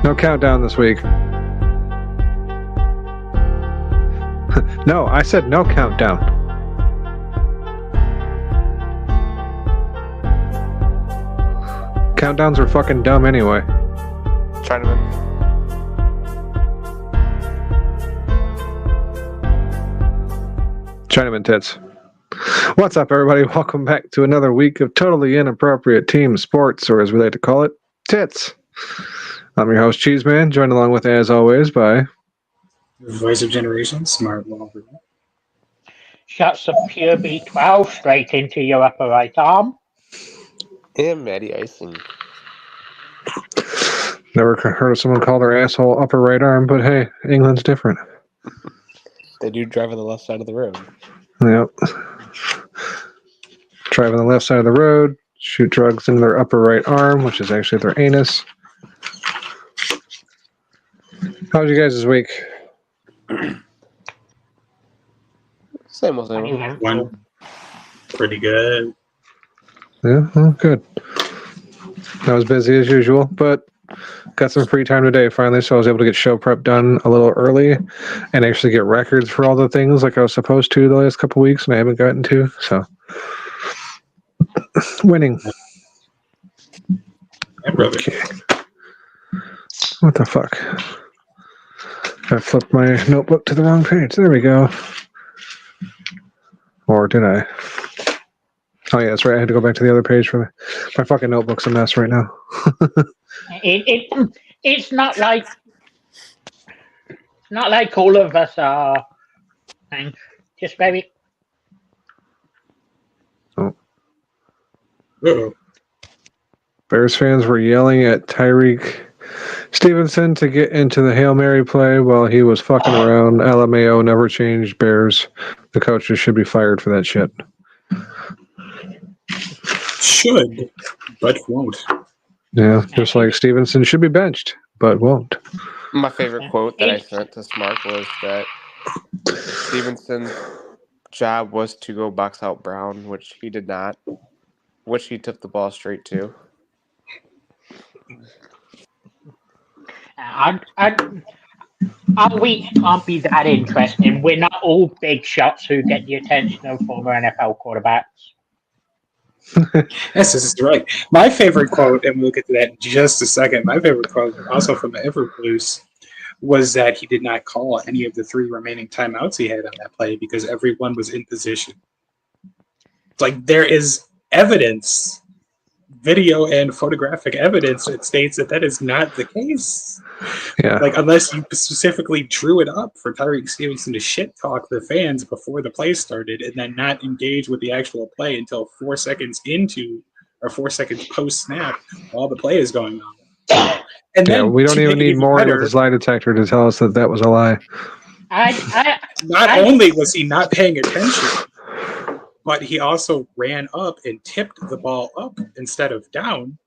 No countdown this week. No, I said no countdown. Countdowns are fucking dumb anyway. Chinaman. Chinaman tits. What's up, everybody? Welcome back to another week of totally inappropriate team sports, or as we like to call it, tits. I'm your host, Cheeseman, joined along with, as always, by... Voice of Generation, Smart Wolverine. Shots of pure B12 straight into your upper right arm. And Maddie Icing. Never heard of someone call their asshole upper right arm, but hey, England's different. They do drive on the left side of the road. Yep. Drive on the left side of the road, shoot drugs into their upper right arm, which is actually their anus. How was you guys this week? Same old. One pretty good. Yeah, well, good. I was busy as usual, but got some free time today finally, so I was able to get show prep done a little early and actually get records for all the things like I was supposed to the last couple weeks, and I haven't gotten to, so winning. Okay. What the fuck? I flipped my notebook to the wrong page. There we go. Or did I? Oh, yeah, that's right. I had to go back to the other page for my fucking notebook's a mess right now. It's not like all of us are just very. Oh. Uh-oh. Bears fans were yelling at Tyreek Stevenson to get into the Hail Mary play while he was fucking around. LMAO never changed. Bears. The coaches should be fired for that shit. Should, but won't. Yeah, just like Stevenson should be benched, but won't. My favorite quote that I sent to Smart was that Stevenson's job was to go box out Brown, which he did not, which he took the ball straight to. Our weeks can't be that interesting. We're not all big shots who get the attention of former NFL quarterbacks. Yes, this is right. My favorite quote, and we'll get to that in just a second, my favorite quote, also from the Everblues, was that he did not call any of the 3 remaining timeouts he had on that play because everyone was in position. It's like there is evidence, video and photographic evidence that states that is not the case. Yeah. Like, unless you specifically drew it up for Tyreek Stevenson to shit talk the fans before the play started and then not engage with the actual play until 4 seconds into or 4 seconds post snap while the play is going on. And then we don't even need more with his lie detector to tell us that was a lie. Not only was he not paying attention, but he also ran up and tipped the ball up instead of down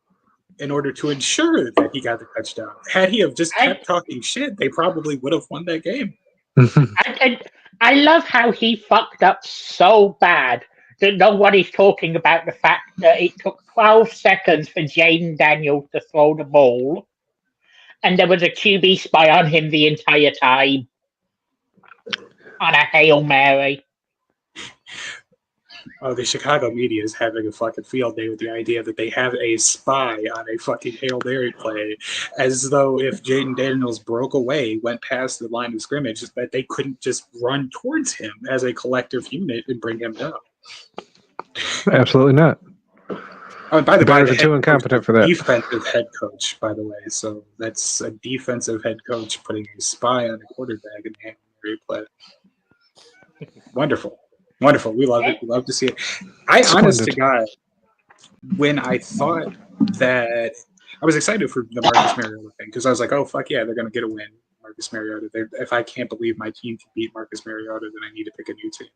in order to ensure that he got the touchdown. Had he have just kept talking shit, they probably would have won that game. I love how he fucked up so bad that nobody's talking about the fact that it took 12 seconds for Jaden Daniels to throw the ball, and there was a QB spy on him the entire time on a Hail Mary. Oh, the Chicago media is having a fucking field day with the idea that they have a spy on a fucking Hail Mary play, as though if Jaden Daniels broke away, went past the line of scrimmage, that they couldn't just run towards him as a collective unit and bring him down. Absolutely not. Oh, and by the way, Bears are too incompetent for that. Defensive head coach, by the way. So that's a defensive head coach putting a spy on a quarterback in the Hail Mary play. Wonderful. Wonderful. We love it. We love to see it. Honest to God, when I thought that I was excited for the Marcus Mariota thing because I was like, oh, fuck yeah, they're going to get a win. Marcus Mariota. If I can't believe my team can beat Marcus Mariota, then I need to pick a new team.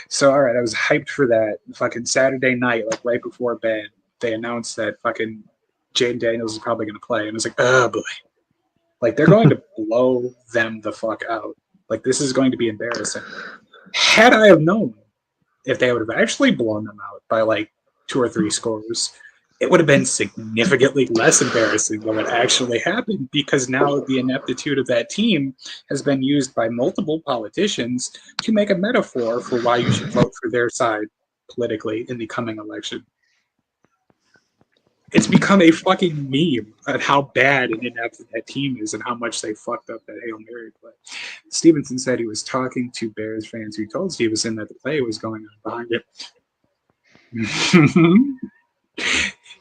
So, all right, I was hyped for that. Fucking Saturday night, like right before bed, they announced that fucking Jaden Daniels is probably going to play. And I was like, oh, boy. Like, they're going to blow them the fuck out. Like, this is going to be embarrassing. Had I have known if they would have actually blown them out by like 2 or 3 scores, it would have been significantly less embarrassing than what actually happened, because now the ineptitude of that team has been used by multiple politicians to make a metaphor for why you should vote for their side politically in the coming election. It's become a fucking meme at how bad and inept that team is and how much they fucked up that Hail Mary play. Stevenson said he was talking to Bears fans who told Stevenson that the play was going on behind it.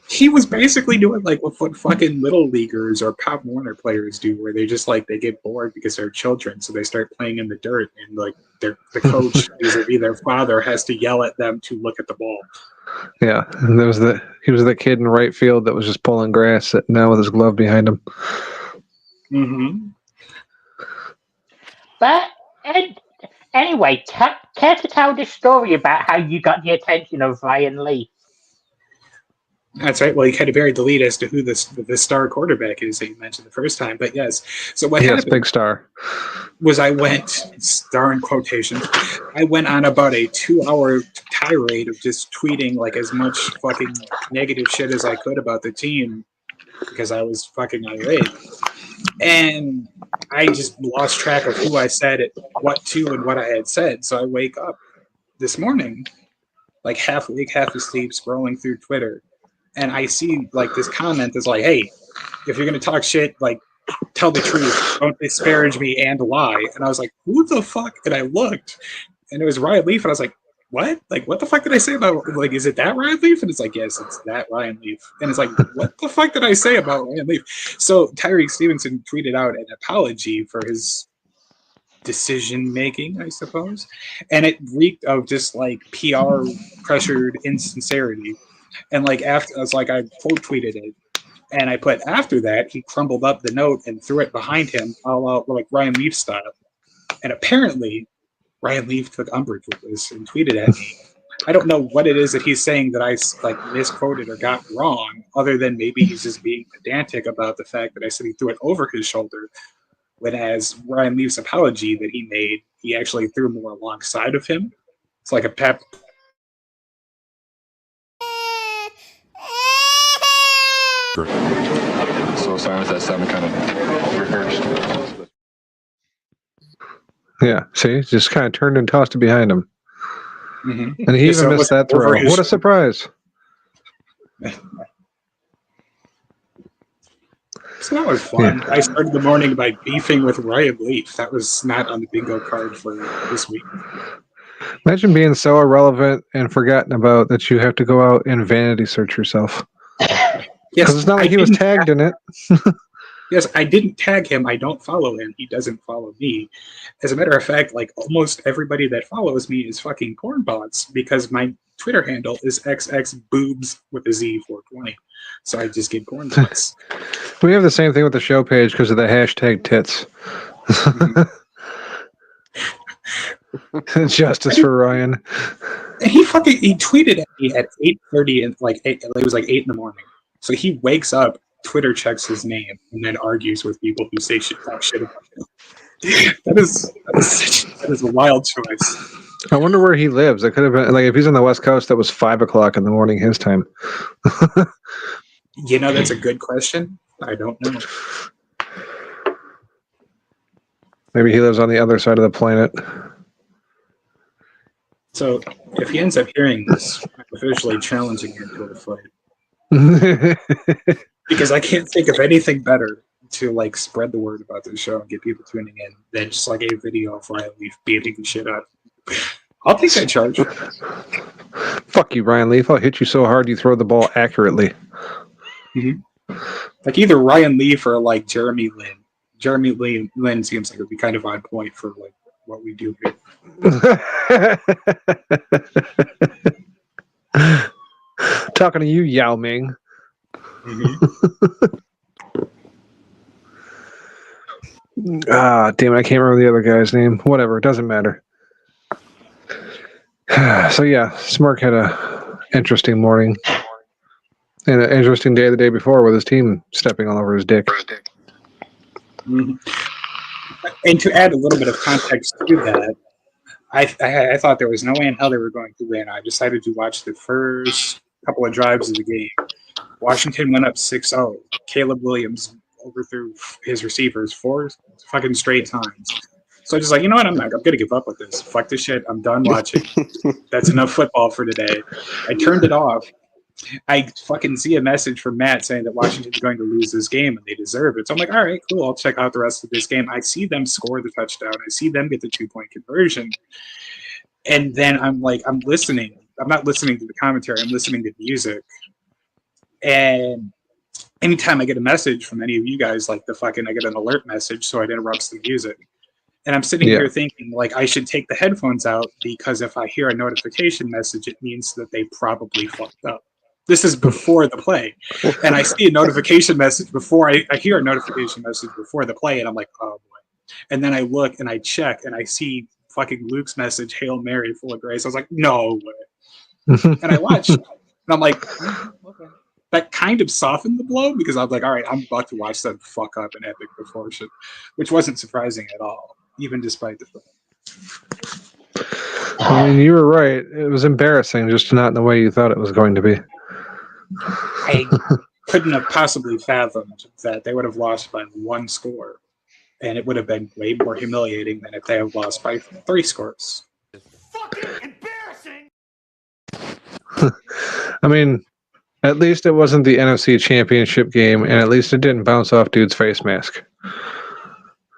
He was basically doing like what fucking little leaguers or Pop Warner players do, where they just like they get bored because they're children, so they start playing in the dirt, and like the coach vis-a-vis their father has to yell at them to look at the ball. Yeah, and he was the kid in right field that was just pulling grass, sitting down with his glove behind him. Mm-hmm. But anyway, care to tell the story about how you got the attention of Ryan Lee? That's right. Well, you kind of buried the lead as to who the star quarterback is that you mentioned the first time. But yes, so what happened? Big star. Was I went, star in quotations, I went on about a 2-hour tirade of just tweeting like as much fucking negative shit as I could about the team because I was fucking irate. And I just lost track of who I said it, what to, and what I had said. So I wake up this morning, like half awake, half asleep, scrolling through Twitter. And I see like this comment is like, hey, if you're going to talk shit, like tell the truth. Don't disparage me and lie. And I was like, who the fuck? And I looked and it was Ryan Leaf. And I was like, what? Like, what the fuck did I say about, like, is it that Ryan Leaf? And it's like, yes, it's that Ryan Leaf. And it's like, what the fuck did I say about Ryan Leaf? So Tyreek Stevenson tweeted out an apology for his decision making, I suppose. And it reeked of just like PR pressured insincerity. And like after, I was like, I quote tweeted it, and I put after that he crumbled up the note and threw it behind him, all like Ryan Leaf style. And apparently, Ryan Leaf took umbrage with this and tweeted at me. I don't know what it is that he's saying that I like misquoted or got wrong, other than maybe he's just being pedantic about the fact that I said he threw it over his shoulder. When as Ryan Leaf's apology that he made, he actually threw more alongside of him. It's like a pep. So silence that sounded kind of rehearsed. Yeah, see, just kind of turned and tossed it behind him. Mm-hmm. And he even missed that throw. What a surprise. So that was fun. Yeah. I started the morning by beefing with Ryan Leaf. That was not on the bingo card for this week. Imagine being so irrelevant and forgotten about that you have to go out and vanity search yourself. Because it's not like he was tagged in it. Yes, I didn't tag him. I don't follow him. He doesn't follow me. As a matter of fact, like almost everybody that follows me is fucking porn bots because my Twitter handle is xxboobs with a Z 420. So I just get porn bots. We have the same thing with the show page because of the hashtag tits. Justice for Ryan. And he tweeted at me at 8:30 and it was like 8 in the morning. So he wakes up, Twitter checks his name, and then argues with people who say talk shit about him. That is a wild choice. I wonder where he lives. It could have been like if he's on the West Coast, that was 5 o'clock in the morning his time. That's a good question. I don't know. Maybe he lives on the other side of the planet. So if he ends up hearing this, I'm officially challenging him to a fight. Because I can't think of anything better to like spread the word about this show and get people tuning in than just like a video of Ryan Leaf beating the shit out. I'll take that charge. Fuck you, Ryan Leaf. I'll hit you so hard you throw the ball accurately. Mm-hmm. Like either Ryan Leaf or like Jeremy Lin. Jeremy Lin seems like it would be kind of on point for like what we do here. Talking to you, Yao Ming. Mm-hmm. Damn it, I can't remember the other guy's name. Whatever, it doesn't matter. So yeah, Smirk had a interesting morning. And an interesting day the day before with his team stepping all over his dick. Mm-hmm. And to add a little bit of context to that, I thought there was no way in hell they were going to win. I decided to watch the first couple of drives of the game. Washington went up 6-0. Caleb Williams overthrew his receivers 4 fucking straight times. So I'm just like, you know what? I'm gonna give up with this. Fuck this shit. I'm done watching. That's enough football for today. I turned it off. I fucking see a message from Matt saying that Washington's going to lose this game and they deserve it. So I'm like, all right, cool. I'll check out the rest of this game. I see them score the touchdown. I see them get the 2-point conversion. And then I'm like, I'm listening. I'm not listening to the commentary. I'm listening to music. And anytime I get a message from any of you guys, like I get an alert message, so it interrupts the music. And I'm sitting here thinking, like, I should take the headphones out because if I hear a notification message, it means that they probably fucked up. This is before the play. And I see a notification message before I hear a notification message before the play, and I'm like, oh boy. And then I look and I check and I see fucking Luke's message, Hail Mary, full of grace. I was like, no way. And I watched, and I'm like, okay. That kind of softened the blow because I was like, all right, I'm about to watch them fuck up an epic proportion, which wasn't surprising at all, even despite the fact. I mean, you were right. It was embarrassing, just not in the way you thought it was going to be. I couldn't have possibly fathomed that they would have lost by 1 score, and it would have been way more humiliating than if they had lost by 3 scores. It's fucking embarrassing. I mean, at least it wasn't the NFC Championship game, and at least it didn't bounce off dude's face mask.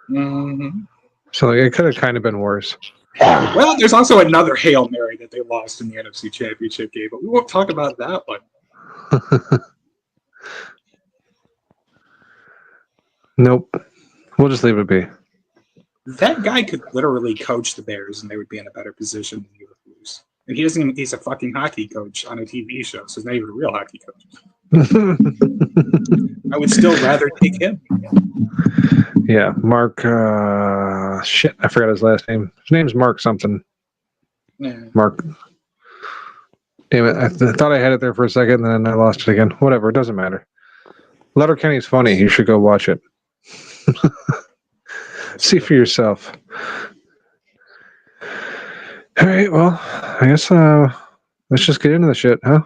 Mm-hmm. So it could have kind of been worse. Well, there's also another Hail Mary that they lost in the NFC Championship game, but we won't talk about that one. Nope. We'll just leave it be. That guy could literally coach the Bears, and they would be in a better position than you would lose. And he doesn't even, he's a fucking hockey coach on a TV show, so he's not even a real hockey coach. I would still rather take him. Yeah, Mark. Shit, I forgot his last name. His name's Mark something. Yeah. Mark. Damn it! I thought I had it there for a second, and then I lost it again. Whatever, it doesn't matter. Letterkenny's funny. You should go watch it. See for yourself. All right. Well, I guess let's just get into the shit, huh?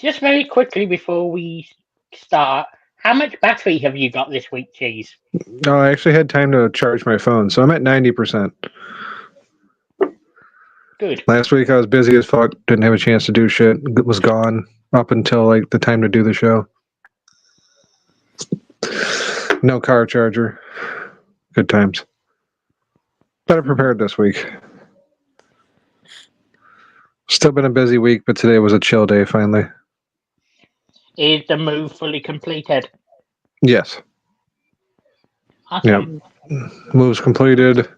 Just very quickly before we start, how much battery have you got this week, Cheese? No, I actually had time to charge my phone, so I'm at 90%. Good. Last week I was busy as fuck. Didn't have a chance to do shit. Was gone up until like the time to do the show. No car charger. Good times. Better prepared this week. Still been a busy week, but today was a chill day finally. Is the move fully completed? Yes. Awesome. Yep. Moves completed.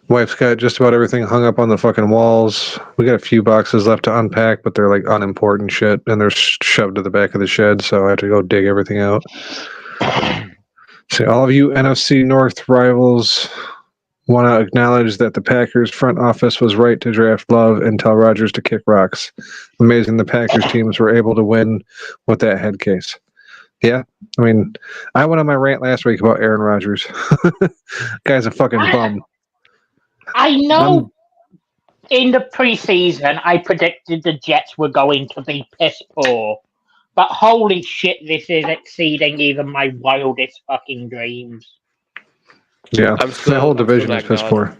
Wife's got just about everything hung up on the fucking walls. We got a few boxes left to unpack, but they're like unimportant shit, and they're shoved to the back of the shed, so I have to go dig everything out. So all of you NFC North rivals want to acknowledge that the Packers front office was right to draft Love and tell Rodgers to kick rocks. Amazing the Packers teams were able to win with that head case. Yeah, I mean, I went on my rant last week about Aaron Rodgers. Guy's a fucking bum. I know in the preseason I predicted the Jets were going to be piss poor, but holy shit, this is exceeding even my wildest fucking dreams. Yeah, that whole division is piss poor.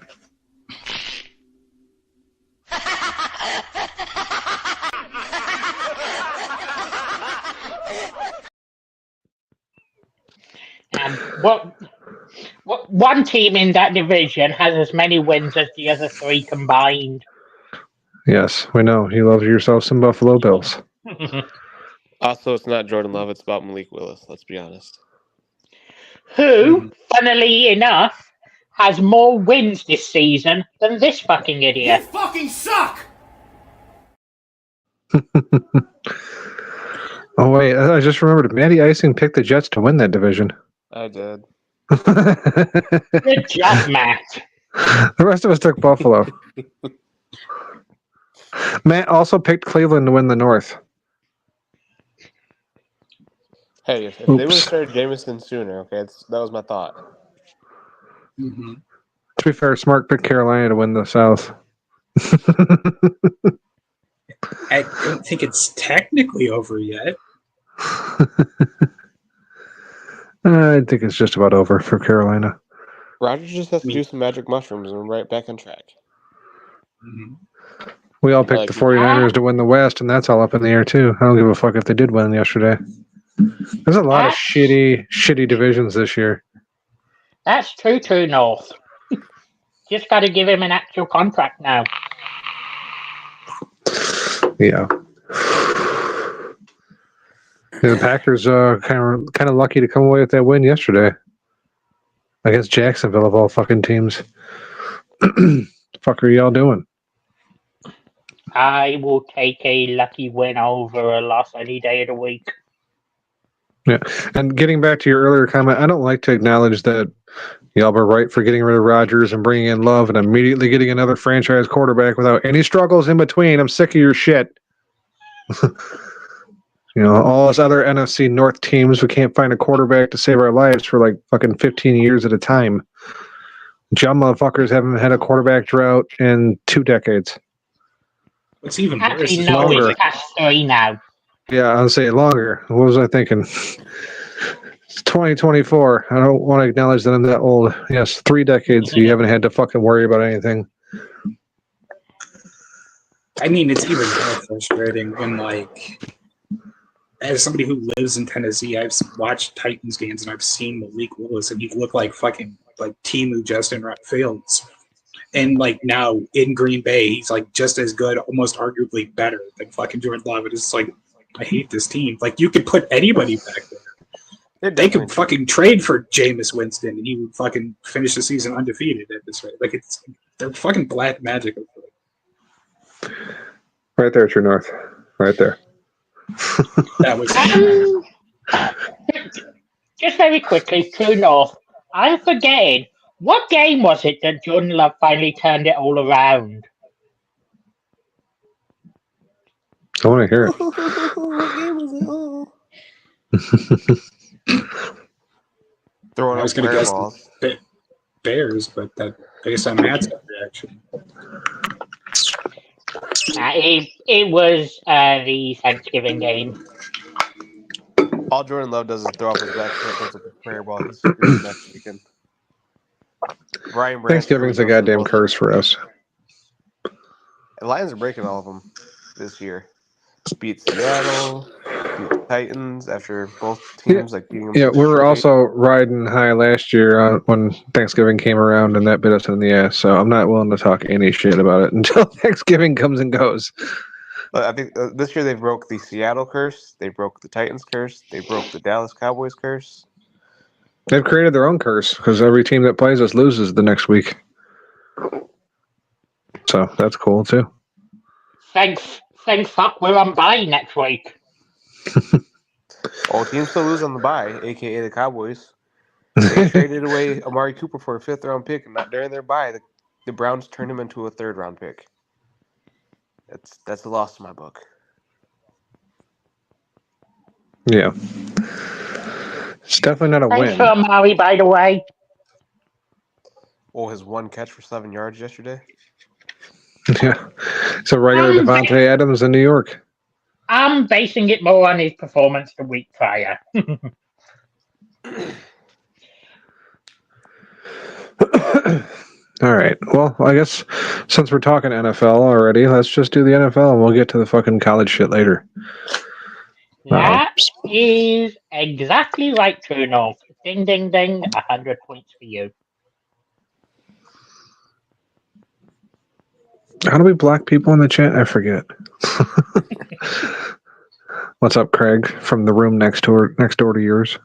What one team in that division has as many wins as the other 3 combined? Yes, we know. You love yourself some Buffalo Bills. Also, it's not Jordan Love. It's about Malik Willis. Let's be honest. Who, funnily enough, has more wins this season than this fucking idiot. You fucking suck! Oh, wait. I just remembered. Matty Icing picked the Jets to win that division. I did. Good job, Matt. The rest of us took Buffalo. Matt also picked Cleveland to win the North. Hey, if they would have started Jameson sooner, okay, that was my thought. Mm-hmm. To be fair, Smart picked Carolina to win the South. I don't think it's technically over yet. I think it's just about over for Carolina. Rodgers just has to do some magic mushrooms and we're right back on track. Mm-hmm. We all picked the 49ers to win the West, and that's all up in the air, too. I don't give a fuck if they did win yesterday. There's a lot of shitty divisions this year. That's true, North. Just got to give him an actual contract now. Yeah. The Packers kind of lucky to come away with that win yesterday against Jacksonville of all fucking teams. Fuck are y'all doing? I will take a lucky win over a loss any day of the week. Yeah, and getting back to your earlier comment, I don't like to acknowledge that y'all were right for getting rid of Rodgers and bringing in Love and immediately getting another franchise quarterback without any struggles in between. I'm sick of your shit. All us other NFC North teams, we can't find a quarterback to save our lives for like fucking 15 years at a time. John motherfuckers haven't had a quarterback drought in 2 decades. What's even worse Actually, is no, longer. it's past 3 now. Yeah, I'll say longer. What was I thinking? It's 2024. I don't want to acknowledge that I'm that old. Yes, 3 decades. You haven't had to fucking worry about anything. I mean, it's even more frustrating when, like, as somebody who lives in Tennessee, I've watched Titans games and I've seen Malik Willis, and he looked like fucking like Temu Justin Fields. And like now in Green Bay, he's like just as good, almost arguably better than fucking Jordan Love. And it's like, I hate this team. Like, you could put anybody back there. They could fucking trade for Jameis Winston and he would fucking finish the season undefeated at this rate. Like, they're fucking black magic. Right there, True North. Right there. That was just very quickly, True North. I'm forgetting. What game was it that Jordan Love finally turned it all around? I want to hear it. What game was it? Oh. I was going to guess the Bears, but that based on Matt's reaction. It was the Thanksgiving game. All Jordan Love does is throw off his back foot, goes up a prayer ball. He's screwed next weekend. Thanksgiving's a goddamn curse for us. The Lions are breaking all of them this year. Beat Seattle, beat the Titans after both teams beating them. Yeah, we were also riding high last year when Thanksgiving came around, and that bit us in the ass. So I'm not willing to talk any shit about it until Thanksgiving comes and goes. I think this year they broke the Seattle curse, they broke the Titans curse, they broke the Dallas Cowboys curse. They've created their own curse because every team that plays us loses the next week. So that's cool too. Thanks fuck, we're on bye next week. All teams still lose on the bye, aka the Cowboys. They traded away Amari Cooper for a 5th-round pick, and not during their bye, the Browns turned him into a 3rd-round pick. That's a loss to my book. Yeah. It's definitely not a win. Thanks for Amari, by the way. Oh, his 1 catch for 7 yards yesterday? Yeah. It's a regular Devontae Adams in New York. I'm basing it more on his performance the week prior. All right. Well, I guess since we're talking NFL already, let's just do the NFL and we'll get to the fucking college shit later. That is exactly right, True North. Ding, ding, ding. 100 points for you. How do we block people in the chat? I forget. What's up, Craig? From the room next door to yours.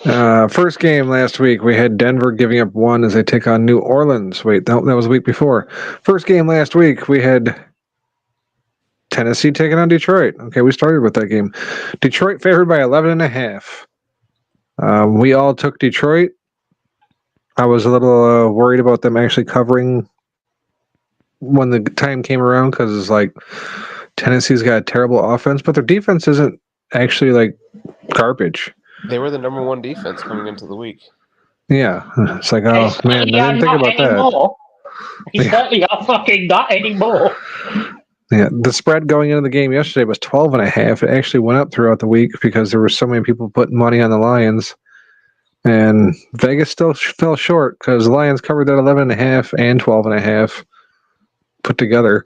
First game last week, we had Denver giving up 1 as they take on New Orleans. Wait, that was the week before. First game last week, we had Tennessee taking on Detroit. Okay, we started with that game. Detroit favored by 11.5. We all took Detroit. I was a little worried about them actually covering when the time came around because it's like Tennessee's got a terrible offense, but their defense isn't actually like garbage. They were the number 1 defense coming into the week. Yeah, it's like, oh man, I didn't think about that. He certainly are fucking not anymore. Yeah, the spread going into the game yesterday was 12.5. It actually went up throughout the week because there were so many people putting money on the Lions. And Vegas still fell short because the Lions covered that 11.5 and 12.5 put together.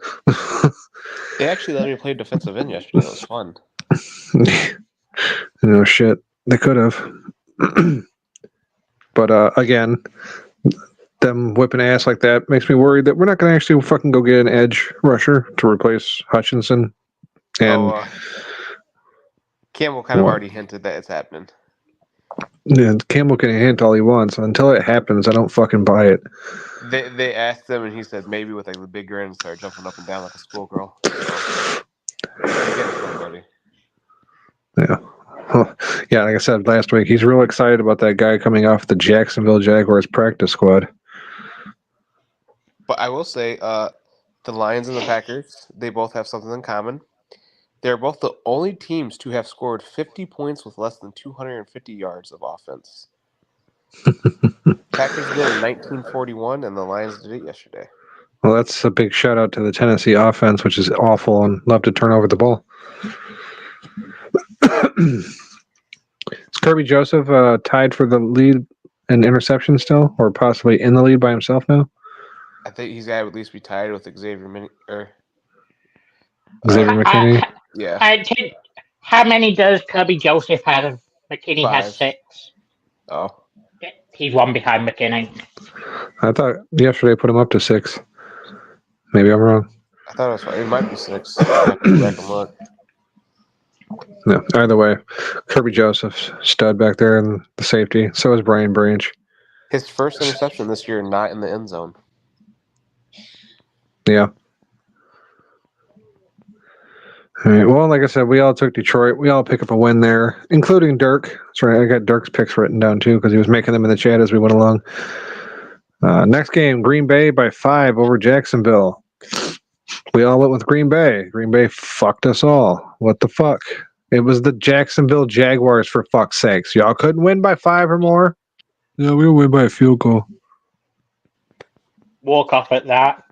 They actually let me play defensive end yesterday. It was fun. No shit. They could have. But again, them whipping ass like that makes me worried that we're not going to actually fucking go get an edge rusher to replace Hutchinson. And Campbell kind of already hinted that it's happening. Yeah, Campbell can hint all he wants. Until it happens, I don't fucking buy it. They asked him, and he said maybe with like the big grin and started jumping up and down like a schoolgirl. So they're getting somebody. Yeah. Well, yeah, like I said last week, he's real excited about that guy coming off the Jacksonville Jaguars practice squad. But I will say, the Lions and the Packers, they both have something in common. They're both the only teams to have scored 50 points with less than 250 yards of offense. Packers did it in 1941, and the Lions did it yesterday. Well, that's a big shout out to the Tennessee offense, which is awful and love to turn over the ball. Is Kirby Joseph tied for the lead in interception still, or possibly in the lead by himself now? I think he's got to at least be tied with Xavier McKinney. Yeah. How many does Kirby Joseph have? McKinney 5. has 6. Oh. He's one behind McKinney. I thought yesterday put him up to 6. Maybe I'm wrong. I thought it was 5. It might be 6. I have to go back and look. No, either way, Kirby Joseph, stud back there in the safety. So is Brian Branch. His first interception this year, not in the end zone. Yeah. All right. Well, like I said, we all took Detroit. We all pick up a win there, including Dirk. That's right. I got Dirk's picks written down too because he was making them in the chat as we went along. Next game, Green Bay by 5 over Jacksonville. We all went with Green Bay. Green Bay fucked us all. What the fuck? It was the Jacksonville Jaguars, for fuck's sakes. Y'all couldn't win by 5 or more? No, we'll win by a field goal. Walk off at that.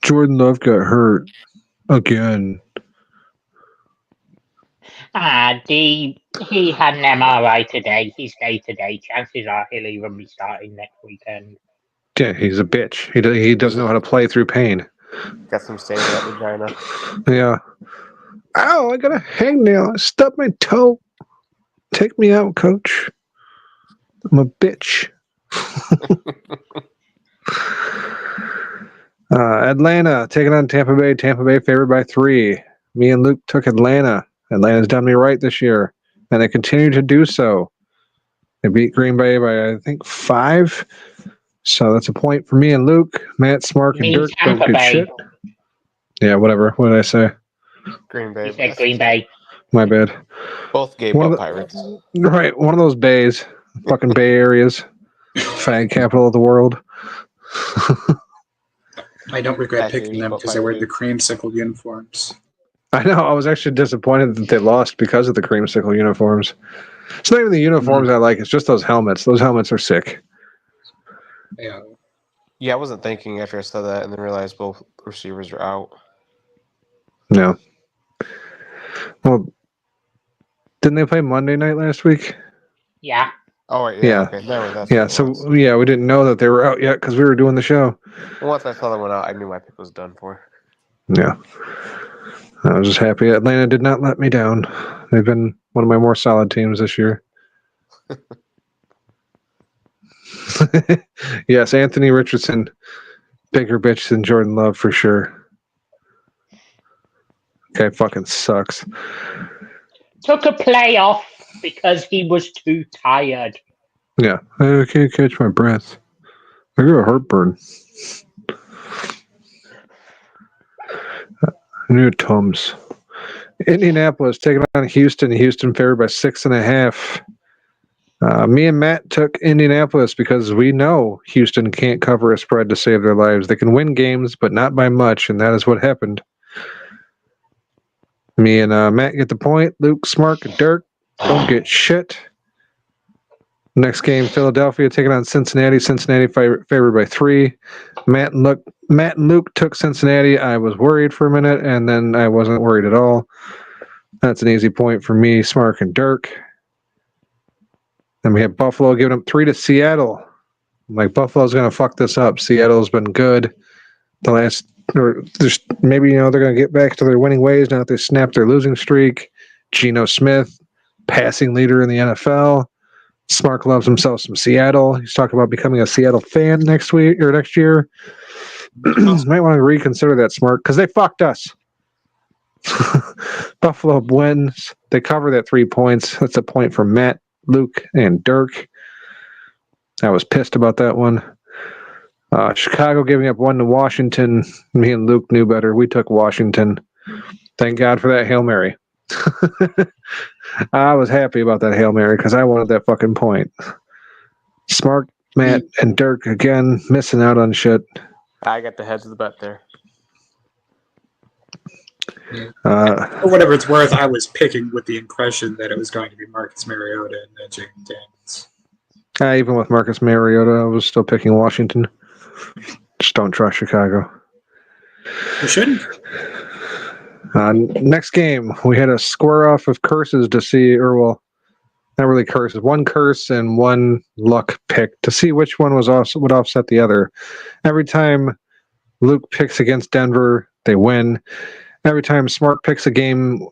Jordan Love got hurt again. He had an MRI today. He's day-to-day. Chances are he'll even be starting next weekend. Yeah, he's a bitch. He doesn't know how to play through pain. Got some stain in that vagina. Yeah. Ow, I got a hangnail. I stubbed my toe. Take me out, coach. I'm a bitch. Atlanta taking on Tampa Bay. Tampa Bay favored by 3. Me and Luke took Atlanta. Atlanta's done me right this year, and they continue to do so. They beat Green Bay by, I think, 5. So that's a point for me and Luke. Matt, Smark, and Dirk don't get shit. Yeah, whatever. What did I say? Green Bay. You said Green Bay. My bad. Both gave up Pirates. Right, one of those bays. Fucking Bay Areas. Fag capital of the world. I don't regret picking them because they wear the creamsicle uniforms. I know. I was actually disappointed that they lost because of the creamsicle uniforms. It's not even the uniforms I like. It's just those helmets. Those helmets are sick. Yeah, I wasn't thinking after I said that and then realized both receivers are out. No. Well, didn't they play Monday night last week? Yeah. Oh, right, yeah. Okay. We didn't know that they were out yet because we were doing the show. Well, once I saw them went out, I knew my pick was done for. Yeah. I was just happy Atlanta did not let me down. They've been one of my more solid teams this year. Yes, Anthony Richardson, bigger bitch than Jordan Love for sure. Okay, fucking sucks. Took a play off because he was too tired. Yeah, I can't catch my breath. I got a heartburn. New Tums. Indianapolis taking on Houston. Houston favored by 6.5. Me and Matt took Indianapolis because we know Houston can't cover a spread to save their lives. They can win games, but not by much, and that is what happened. Me and Matt get the point. Luke, Smark, and Dirk don't get shit. Next game, Philadelphia taking on Cincinnati. Cincinnati favored by 3. Matt and Luke took Cincinnati. I was worried for a minute, and then I wasn't worried at all. That's an easy point for me, Smark, and Dirk. Then we have Buffalo giving up 3 to Seattle. I'm like, Buffalo's going to fuck this up. Seattle's been good the last, or just maybe, they're going to get back to their winning ways now that they snapped their losing streak. Geno Smith, passing leader in the NFL. Smark loves himself some Seattle. He's talking about becoming a Seattle fan next year. Might want to reconsider that, Smark, because they fucked us. Buffalo wins. They cover that 3 points. That's a point for Matt, Luke, and Dirk. I was pissed about that one. Chicago giving up 1 to Washington. Me and Luke knew better. We took Washington. Thank God for that Hail Mary. I was happy about that Hail Mary because I wanted that fucking point. Smart, Matt, and Dirk again missing out on shit. I got the heads of the bet there. For whatever it's worth, I was picking with the impression that it was going to be Marcus Mariota and then Jaden Daniels. Even with Marcus Mariota, I was still picking Washington. Just don't trust Chicago. You shouldn't. Next game, we had a square off of curses to see, or well, not really curses, one curse and one luck pick to see which one would offset the other. Every time Luke picks against Denver, they win. Every time Smart picks a game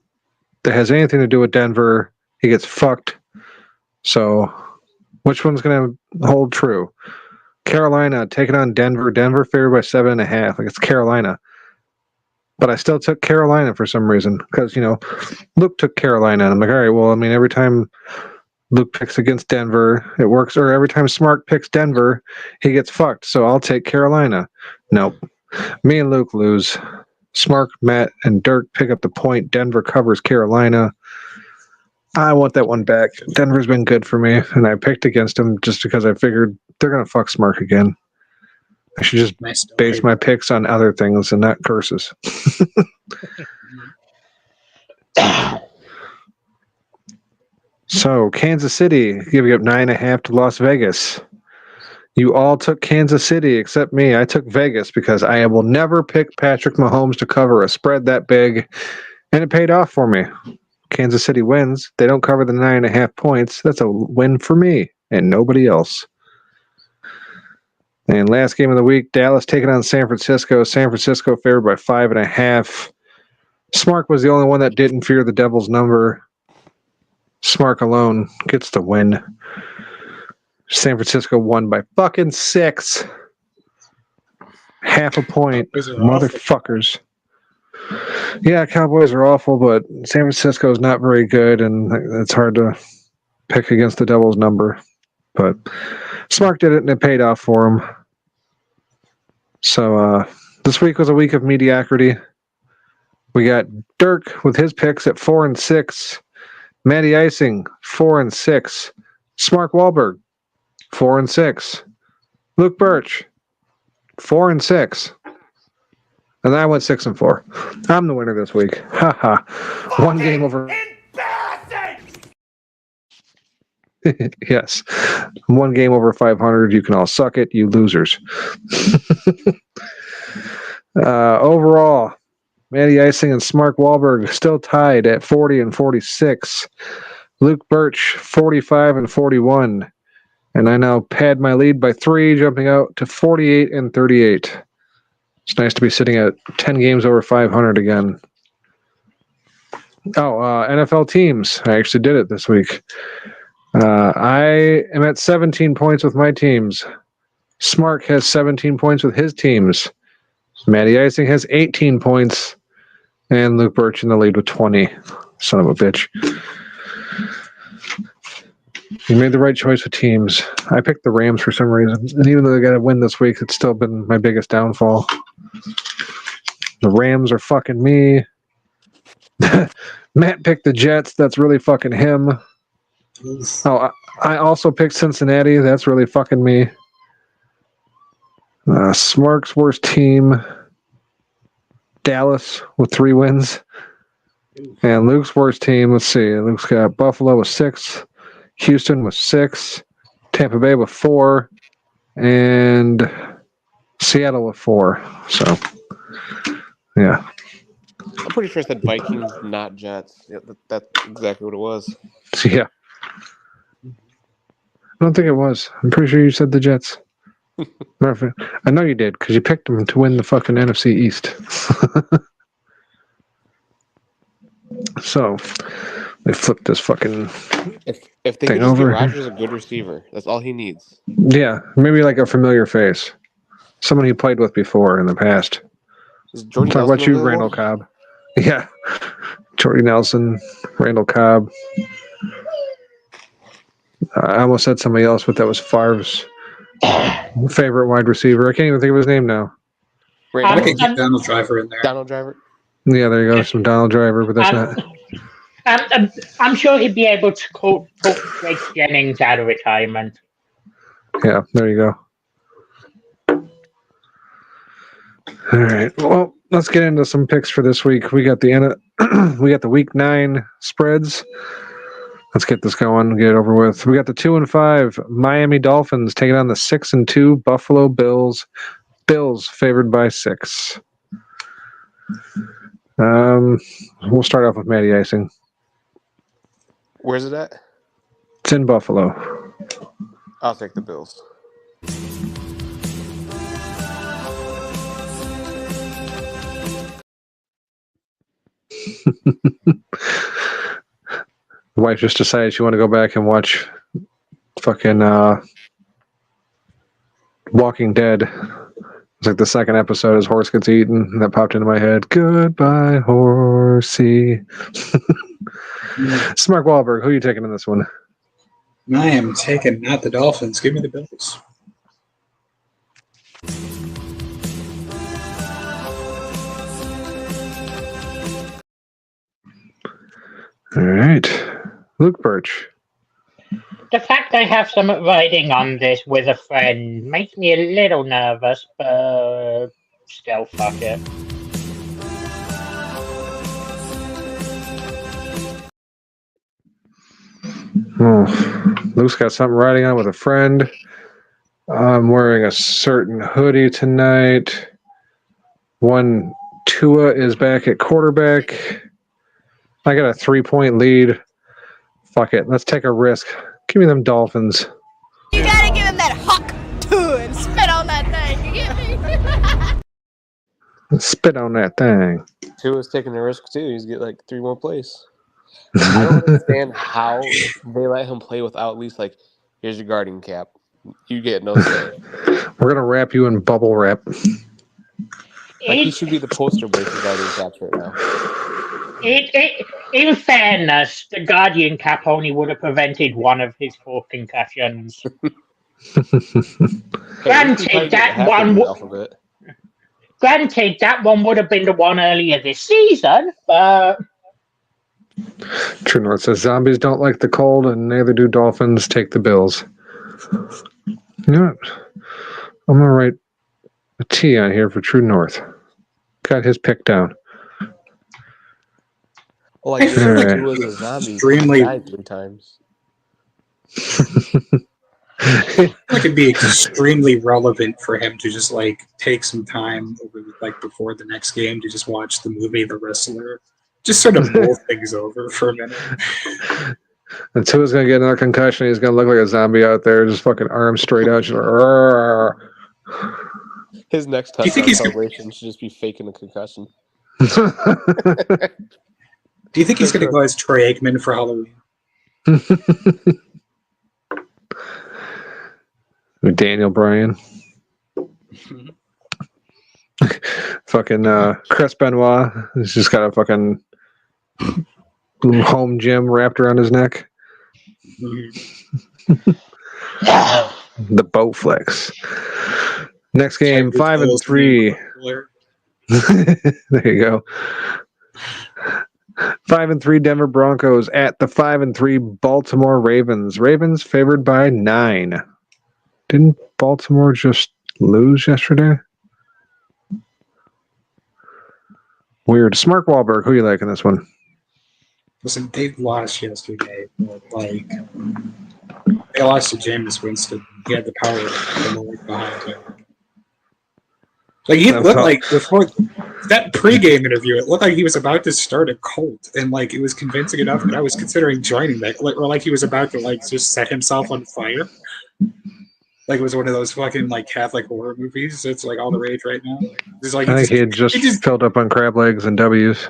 that has anything to do with Denver, he gets fucked. So, which one's going to hold true? Carolina taking on Denver. Denver favored by 7.5. Like, it's Carolina. But I still took Carolina for some reason because, Luke took Carolina. And I'm like, all right, well, I mean, every time Luke picks against Denver, it works. Or every time Smart picks Denver, he gets fucked. So I'll take Carolina. Nope. Me and Luke lose. Smart, Matt, and Dirk pick up the point. Denver covers Carolina. I want that one back. Denver's been good for me, and I picked against him just because I figured they're going to fuck Smart again. I should just base my picks on other things and not curses. So, Kansas City giving up 9.5 to Las Vegas. You all took Kansas City except me. I took Vegas because I will never pick Patrick Mahomes to cover a spread that big, and it paid off for me. Kansas City wins. They don't cover the 9.5 points. That's a win for me and nobody else. And last game of the week, Dallas taking on San Francisco. San Francisco favored by 5.5. Smart was the only one that didn't fear the devil's number. Smart alone gets the win. San Francisco won by fucking 6. Half a point. Motherfuckers. Yeah, Cowboys are awful, but San Francisco is not very good, and it's hard to pick against the devil's number. But Smart did it, and it paid off for him. So this week was a week of mediocrity. We got Dirk with his picks at 4 and 6. Matty Icing 4 and 6. Smart Wahlberg 4 and 6. Luke Birch 4 and 6. And I went 6 and 4. I'm the winner this week. Haha. One game over. Yes. One game over 500. You can all suck it, you losers. Overall, Matty Icing and Smart Wahlberg still tied at 40 and 46. Luke Birch, 45 and 41. And I now pad my lead by 3, jumping out to 48 and 38. It's nice to be sitting at 10 games over 500 again. NFL teams. I actually did it this week. I am at 17 points with my teams. Smart has 17 points with his teams. Matty Icing has 18 points. And Luke Birch in the lead with 20. Son of a bitch. You made the right choice with teams. I picked the Rams for some reason. And even though they got a win this week, it's still been my biggest downfall. The Rams are fucking me. Matt picked the Jets. That's really fucking him. Oh, I also picked Cincinnati. That's really fucking me. Smark's worst team. Dallas with 3 wins. And Luke's worst team, let's see. Luke's got Buffalo with 6. Houston with 6. Tampa Bay with 4, and Seattle with 4. So, yeah. I'm pretty sure it said Vikings, not Jets. Yeah, that's exactly what it was. Yeah. I don't think it was. I'm pretty sure you said the Jets. I know you did because you picked them to win the fucking NFC East. So they flipped this fucking If they thing could just get over. Rodgers a good receiver, that's all he needs. Yeah, maybe like a familiar face, someone he played with before in the past. Is Jordy Talk Nelson about you, available? Randall Cobb. Yeah, Jordy Nelson, Randall Cobb. I almost said somebody else, but that was Favre's favorite wide receiver. I can't even think of his name now. I Randall could get Donald Driver in there. Donald Driver. Yeah, there you go. Some Donald Driver, but that's not. I'm sure he'd be able to talk Greg Jennings out of retirement. Yeah, there you go. All right. Well, let's get into some picks for this week. We got the week 9 spreads. Let's get this going. Get it over with. We got the 2-5 Miami Dolphins taking on the 6-2 Buffalo Bills. Bills favored by 6. We'll start off with Matty Icing. Where's it at? It's in Buffalo. I'll take the Bills. The wife just decided she want to go back and watch fucking Walking Dead. It's like the second episode, his horse gets eaten, and that popped into my head. Goodbye, horsey. Mark Wahlberg, who are you taking in this one? I am taking not the Dolphins. Give me the Bills. All right. Luke Birch. The fact I have some writing on this with a friend makes me a little nervous, but still, fuck it. Oh, Luke's got something riding on with a friend. I'm wearing a certain hoodie tonight. Tua is back at quarterback. I got a 3-point lead. Fuck it. Let's take a risk. Give me them Dolphins. You gotta give him that huck too and spit on that thing. You get me? Spit on that thing. Tua's taking a risk too. He's get like 3 more plays. I don't understand how they let him play without at least like, here's your guarding cap. You get no say. We're gonna wrap you in bubble wrap. Like he should be the poster boy for guarding caps right now. In fairness, the Guardian cap only would have prevented one of his 4 concussions. Granted, that one would have been the one earlier this season, but... True North says zombies don't like the cold, and neither do dolphins. Take the Bills. You know what? I'm gonna write a T on here for True North. Got his pick down. Well, I feel like he was a zombie. Extremely. He died 3 times. Like it'd be extremely relevant for him to just like take some time over like before the next game to just watch the movie The Wrestler. Just sort of mull things over for a minute. And Tua's gonna get another concussion. He's gonna look like a zombie out there, just fucking arms straight out. Just, his next touchdown celebration should just be faking a concussion. Do you think he's gonna go as Troy Aikman for Halloween? Daniel Bryan. Fucking Chris Benoit. He's just got a fucking home gym wrapped around his neck. The Bowflex. Next game, 5-3. There you go. 5-3 Denver Broncos at the 5-3 Baltimore Ravens. Ravens favored by 9. Didn't Baltimore just lose yesterday? Weird. Mark Wahlberg, who you like in this one? Listen, they lost yesterday, but like They lost to Jameis Winston. He had the power of the Lord behind him. Like he looked like before that pregame interview, it looked like he was about to start a cult, and like it was convincing enough that I was considering joining that, or like he was about to like just set himself on fire. Like it was one of those fucking like Catholic horror movies. It's like all the rage right now. It's like I think he had just filled up on crab legs and W's.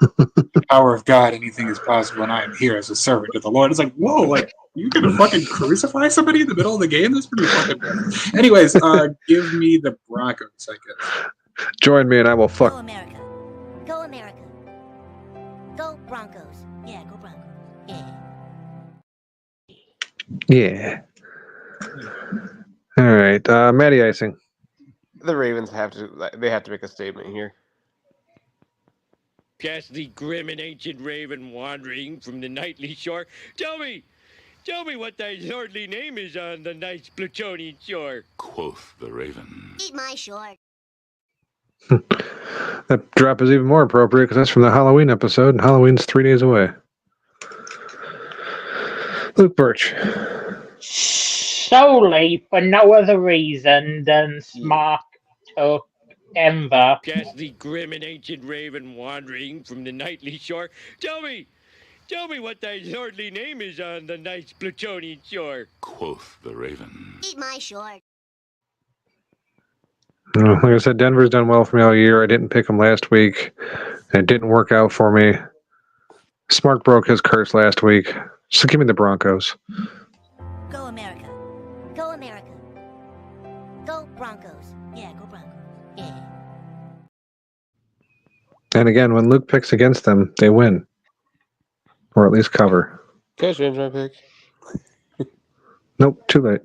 The power of God, anything is possible, and I am here as a servant of the Lord. It's like, whoa, like you gonna fucking crucify somebody in the middle of the game? That's pretty fucking bad. Anyways, give me the Broncos, I guess. Join me and I will fuck. Go America. Go America. Go Broncos. Yeah, go Broncos. Yeah. Yeah. All right, Matty Icing. The Ravens have to make a statement here. Cast the grim and ancient raven wandering from the nightly shore. Tell me what thy lordly name is on the nice Plutonian shore. Quoth the raven. Eat my short. That drop is even more appropriate because that's from the Halloween episode, and Halloween's 3 days away. Luke Birch. Solely for no other reason than Smart took Denver. Cast the grim and ancient raven wandering from the nightly shore. Tell me what thy lordly name is on the nice Plutonian shore. Quoth the raven. Eat my short. Like I said, Denver's done well for me all year. I didn't pick them last week. And it didn't work out for me. Smart broke his curse last week. So give me the Broncos. Go America. Go America. Go Broncos. Yeah, go Broncos. Yeah. And again, when Luke picks against them, they win. Or at least cover. Can I change my pick? Nope, too late.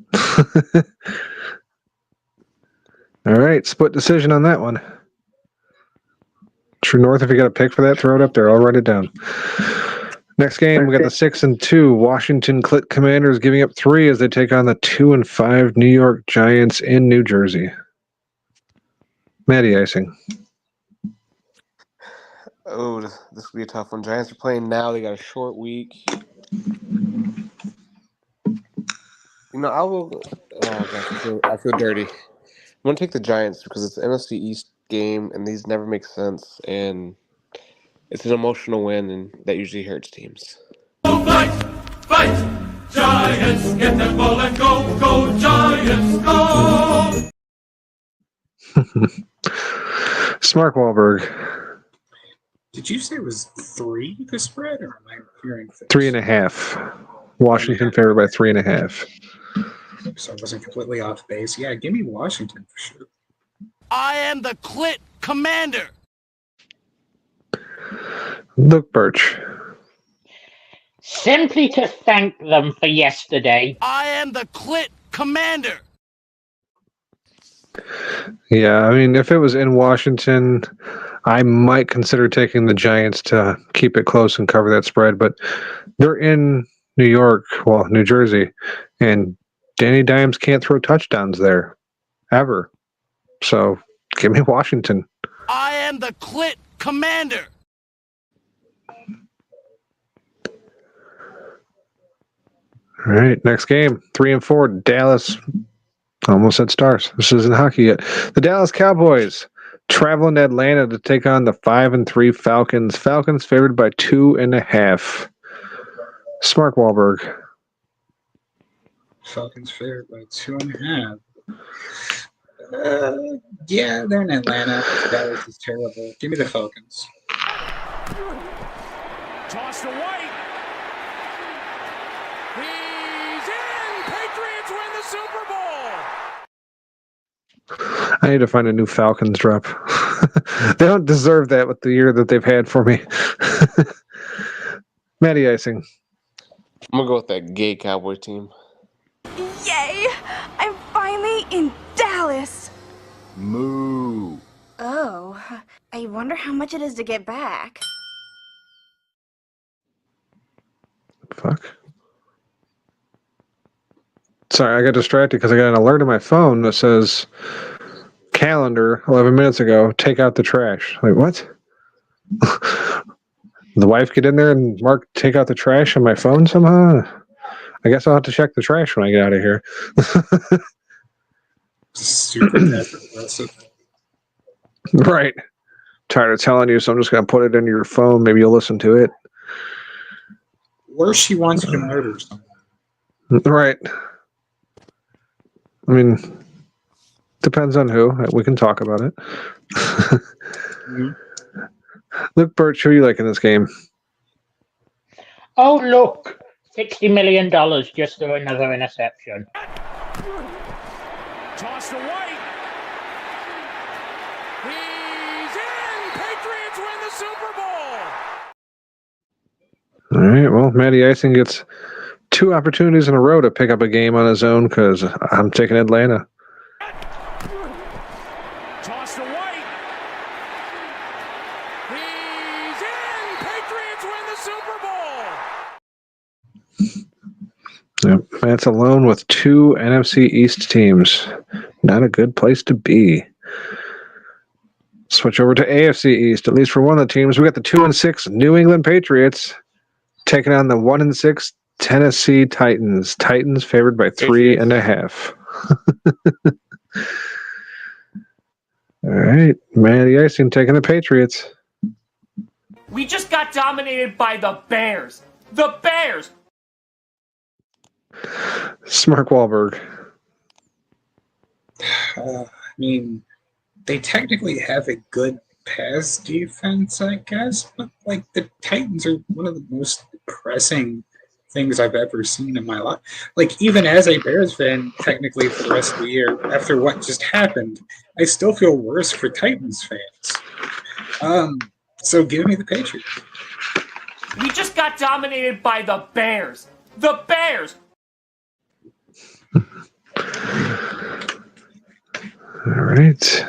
All right, split decision on that one. True North, if you got a pick for that, throw it up there. I'll write it down. Next game, we got the 6-2 Washington Clit Commanders giving up 3 as they take on the 2-5 New York Giants in New Jersey. Matty Icing. Oh, this will be a tough one. Giants are playing now. They got a short week. I will. Oh gosh, I feel dirty. I'm gonna take the Giants because it's an NFC East game, and these never make sense, and it's an emotional win, and that usually hurts teams. Fight! Fight! Giants, get that ball and go! Go Giants, go! Smart Wahlberg. Did you say it was 3 the spread, or am I hearing things? 3.5. Washington favored by 3.5. So I wasn't completely off base. Yeah, give me Washington for sure. I am the Clit Commander! Luke Birch. Simply to thank them for yesterday. I am the Clit Commander! Yeah, I mean, if it was in Washington, I might consider taking the Giants to keep it close and cover that spread, but they're in New York, well, New Jersey, and Danny Dimes can't throw touchdowns there, ever. So, give me Washington. I am the Clit Commander! All right, next game, 3-4, Dallas. Almost said Stars. This isn't hockey yet. The Dallas Cowboys traveling to Atlanta to take on the 5-3 Falcons. Falcons favored by 2.5. Smart Wahlberg. Falcons favored by 2.5. Yeah, they're in Atlanta. Dallas is terrible. Give me the Falcons. Toss to White. He's in! Patriots win the Super Bowl! I need to find a new Falcons drop. They don't deserve that with the year that they've had for me. Matty Icing. I'm gonna go with that gay Cowboy team. Yay! I'm finally in Dallas. Moo. Oh, I wonder how much it is to get back. Fuck. Sorry, I got distracted because I got an alert on my phone that says calendar 11 minutes ago, take out the trash. Like, what? The wife get in there and mark take out the trash on my phone somehow? I guess I'll have to check the trash when I get out of here. Super passive aggressive. Right. Tired of telling you, so I'm just going to put it into your phone. Maybe you'll listen to it. Or she wants you to murder someone. Right. I mean, depends on who. We can talk about it. Mm-hmm. Luke Birch, who you like in this game? Oh, look. $60 million just through another interception. Toss to White. He's in. Patriots win the Super Bowl. All right. Well, Matty Icing gets 2 opportunities in a row to pick up a game on his own because I'm taking Atlanta. Toss to White. He's in. Patriots win the Super Bowl. Yep. Matt's alone with 2 NFC East teams. Not a good place to be. Switch over to AFC East, at least for one of the teams. We got the 2-6 New England Patriots taking on the 1-6 Tennessee Titans. Titans favored by 3.5. All right. Matty Icing taking the Patriots. We just got dominated by the Bears. The Bears! Mark Wahlberg. I mean, they technically have a good pass defense, I guess, but like the Titans are one of the most depressing things I've ever seen in my life. Like, even as a Bears fan, technically for the rest of the year, after what just happened, I still feel worse for Titans fans. So give me the Patriots. We just got dominated by the Bears. The Bears! All right.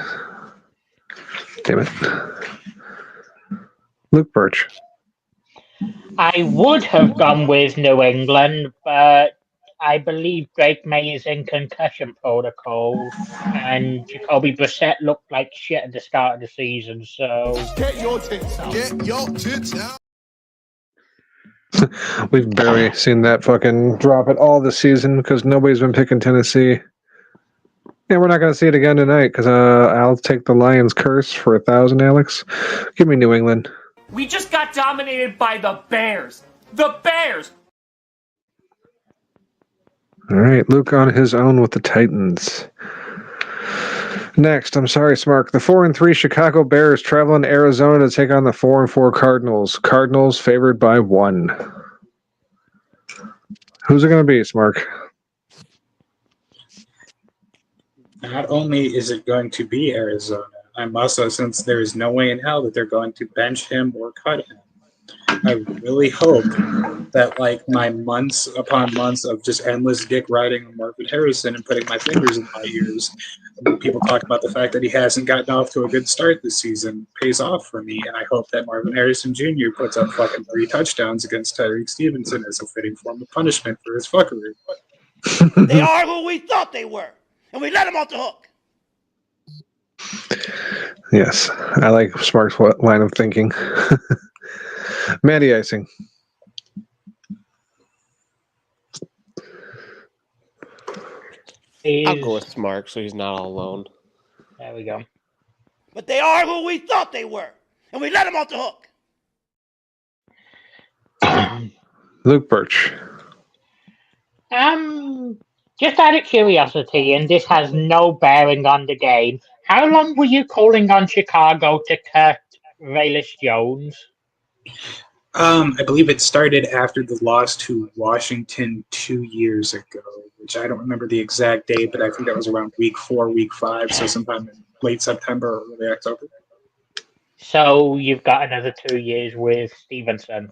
Damn it. Luke Birch. I would have gone with New England, but I believe Drake May is in concussion protocol, and Jacoby Brissett looked like shit at the start of the season, so... Get your tits out. Get your tits out. We've barely seen that fucking drop at all this season because nobody's been picking Tennessee. And we're not going to see it again tonight because I'll take the Lions curse for 1,000, Alex. Give me New England. We just got dominated by the Bears. The Bears! All right, Luke on his own with the Titans. Next, I'm sorry, Smark. The 4-3 Chicago Bears traveling to Arizona to take on the 4-4 Cardinals. Cardinals favored by 1. Who's it going to be, Smark? Not only is it going to be Arizona, I'm also, since there is no way in hell that they're going to bench him or cut him, I really hope that, like, my months upon months of just endless dick riding on Marvin Harrison and putting my fingers in my ears, when people talk about the fact that he hasn't gotten off to a good start this season, pays off for me, and I hope that Marvin Harrison Jr. puts up fucking 3 touchdowns against Tyreek Stevenson as a fitting form of punishment for his fuckery. They are who we thought they were, and we let them off the hook. Yes, I like Smark's line of thinking. Matty Icing. I'll go with Smart so he's not all alone. There we go. But they are who we thought they were, and we let them off the hook. Luke Birch. Just out of curiosity, and this has no bearing on the game, how long were you calling on Chicago to cut Velus Jones? I believe it started after the loss to Washington 2 years ago, which I don't remember the exact date, but I think that was around week 4, week 5, so sometime in late September or early October. So you've got another 2 years with Stevenson.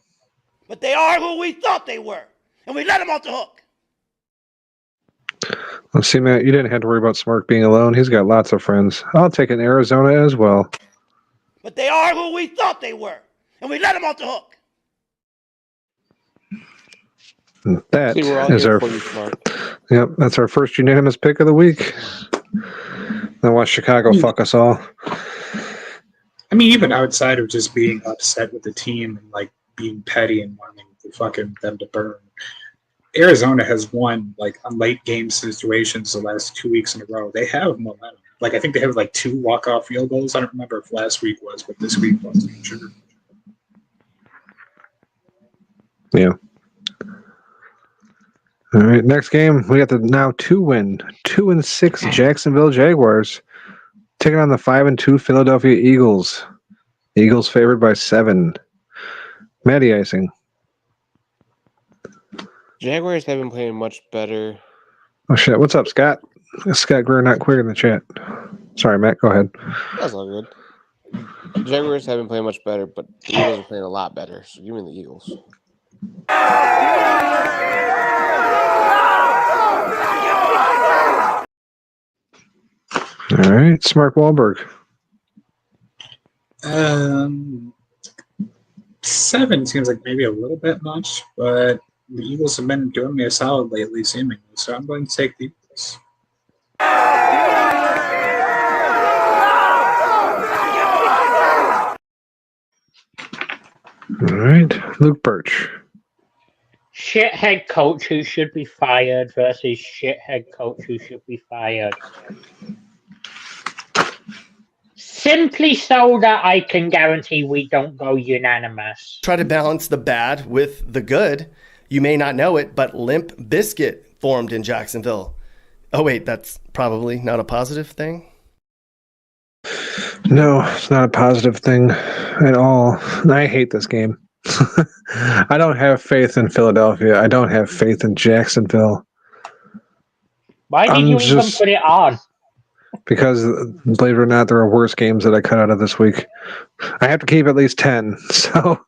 But they are who we thought they were, and we let them off the hook. Let's see, Matt, you didn't have to worry about Smark being alone. He's got lots of friends. I'll take an Arizona as well. But they are who we thought they were, and we let them off the hook. That See, we're all is here our for you, Smart. Yep, that's our first unanimous pick of the week. Then watch Chicago fuck us all. I mean, even outside of just being upset with the team and like being petty and wanting to fucking them to burn, Arizona has won like on late game situations the last 2 weeks in a row. They have momentum. Like I think they have like 2 walk-off field goals. I don't remember if last week was, but this week was. I'm sure. Yeah. All right. Next game, we got the now 2-6 Jacksonville Jaguars taking on the 5-2 Philadelphia Eagles. Eagles favored by 7. Matty icing. Jaguars have been playing much better. Oh shit! What's up, Scott? Scott Greer not queer in the chat. Sorry, Matt. Go ahead. That's all good. Jaguars have been playing much better, but the Eagles are playing a lot better. So give me the Eagles. All right, Smart Wahlberg. 7 seems like maybe a little bit much, but the Eagles have been doing me a solid lately, seemingly. So I'm going to take the Eagles. All right, Luke Birch. Shit head coach who should be fired versus shit head coach who should be fired. Simply so that I can guarantee we don't go unanimous. Try to balance the bad with the good. You may not know it, but Limp Bizkit formed in Jacksonville. Oh, wait, that's probably not a positive thing? No, it's not a positive thing at all. I hate this game. I don't have faith in Philadelphia. I don't have faith in Jacksonville. Why did you even put it on? Because, believe it or not, there are worse games that I cut out of this week. I have to keep at least 10, so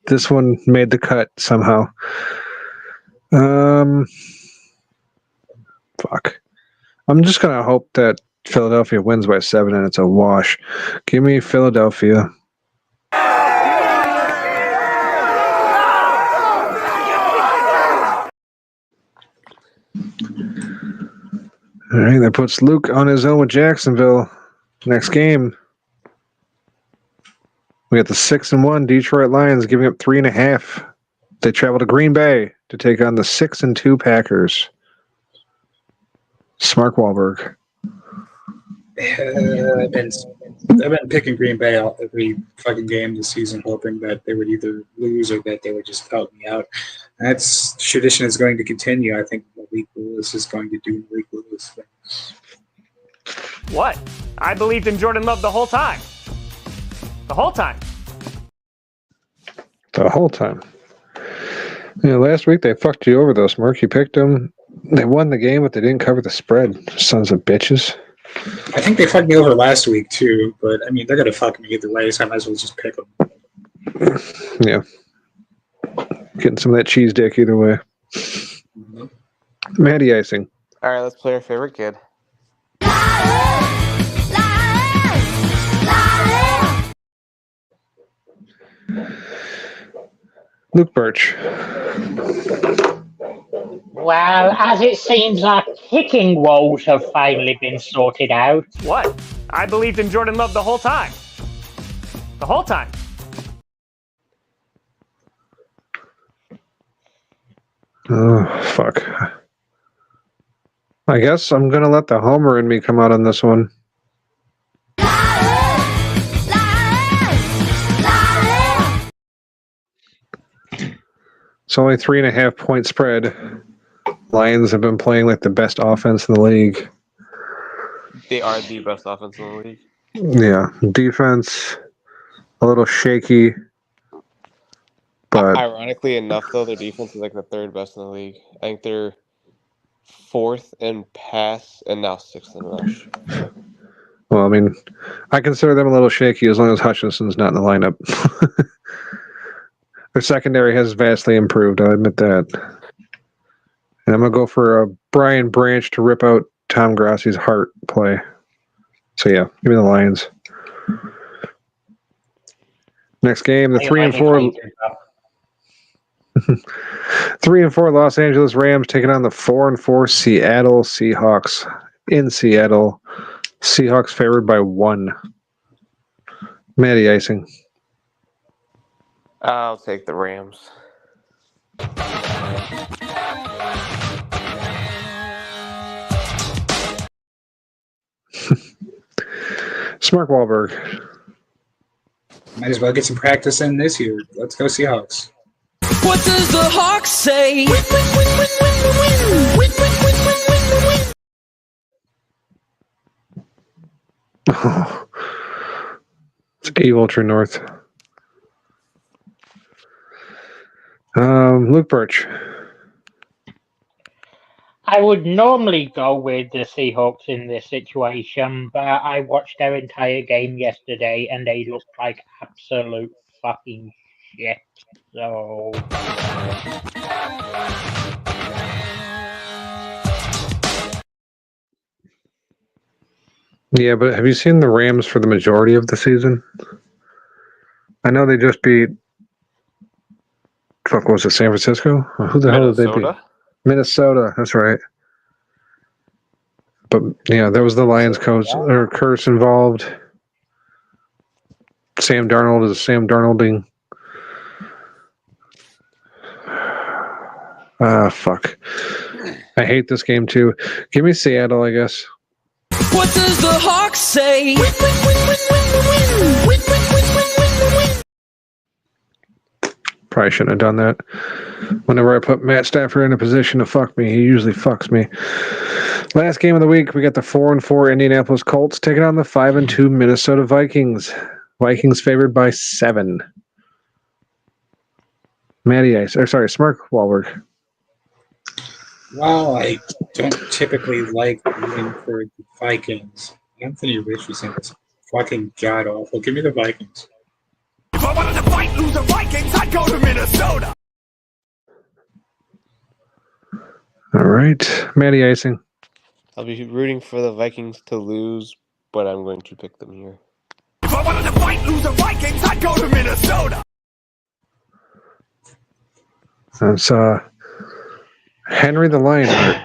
this one made the cut somehow. Fuck. I'm just going to hope that Philadelphia wins by 7 and it's a wash. Give me Philadelphia. All right, that puts Luke on his own with Jacksonville. Next game, we got the 6-1 Detroit Lions giving up 3.5. They travel to Green Bay to take on the 6-2 Packers. Smart Wahlberg. I've been picking Green Bay every fucking game this season, hoping that they would either lose or that they would just help me out. That's tradition is going to continue. I think Malik Willis is going to do Malik Willis things. What? I believed in Jordan Love the whole time. The whole time. The whole time. Yeah, last week they fucked you over though, Smirk. You picked them. They won the game, but they didn't cover the spread. Sons of bitches. I think they fucked me over last week too, but I mean they're gonna fuck me either way, so I might as well just pick them. Yeah. Getting some of that cheese dick either way. Mm-hmm. Matty icing. All right, let's play our favorite kid. Luke Birch. Well, as it seems our kicking woes have finally been sorted out. What? I believed in Jordan Love the whole time. The whole time. Oh, fuck. I guess I'm going to let the homer in me come out on this one. It's only 3.5 point spread. Lions have been playing like the best offense in the league. They are the best offense in the league. Yeah. Defense, a little shaky. But ironically enough, though, their defense is like the 3rd best in the league. I think they're 4th in pass and now 6th in rush. Well, I mean, I consider them a little shaky as long as Hutchinson's not in the lineup. Their secondary has vastly improved, I'll admit that. And I'm going to go for a Brian Branch to rip out Tom Grassi's heart play. So, yeah, give me the Lions. Next game, the 3-4... 3-4 Los Angeles Rams taking on the 4-4 Seattle Seahawks in Seattle. Seahawks favored by 1. Matty icing. I'll take the Rams. Smart Wahlberg. Might as well get some practice in this year. Let's go Seahawks. What does the Hawk say? Oh, it's evil True North. Luke Birch. I would normally go with the Seahawks in this situation, but I watched their entire game yesterday and they looked like absolute fucking shit. So. Yeah, but have you seen the Rams for the majority of the season? I know they just beat. Fuck, was it San Francisco? Who the hell did they beat? Minnesota. That's right. But yeah, there was the Lions coach or curse involved. Sam Darnold is Sam Darnolding. Fuck. I hate this game too. Give me Seattle, I guess. What does the Hawk say? Probably shouldn't have done that. Whenever I put Matt Stafford in a position to fuck me, he usually fucks me. Last game of the week, we got the 4-4 Indianapolis Colts taking on the 5-2 Minnesota Vikings. Vikings favored by 7. Smart Wahlberg. While I don't typically like rooting for the Vikings, Anthony Richardson is fucking god awful. Give me the Vikings. If I wanted to fight, lose the Vikings, I'd go to Minnesota. All right, Matty Icing. I'll be rooting for the Vikings to lose, but I'm going to pick them here. If I wanted to fight, lose the Vikings, I'd go to Minnesota. That's Henry the Lionheart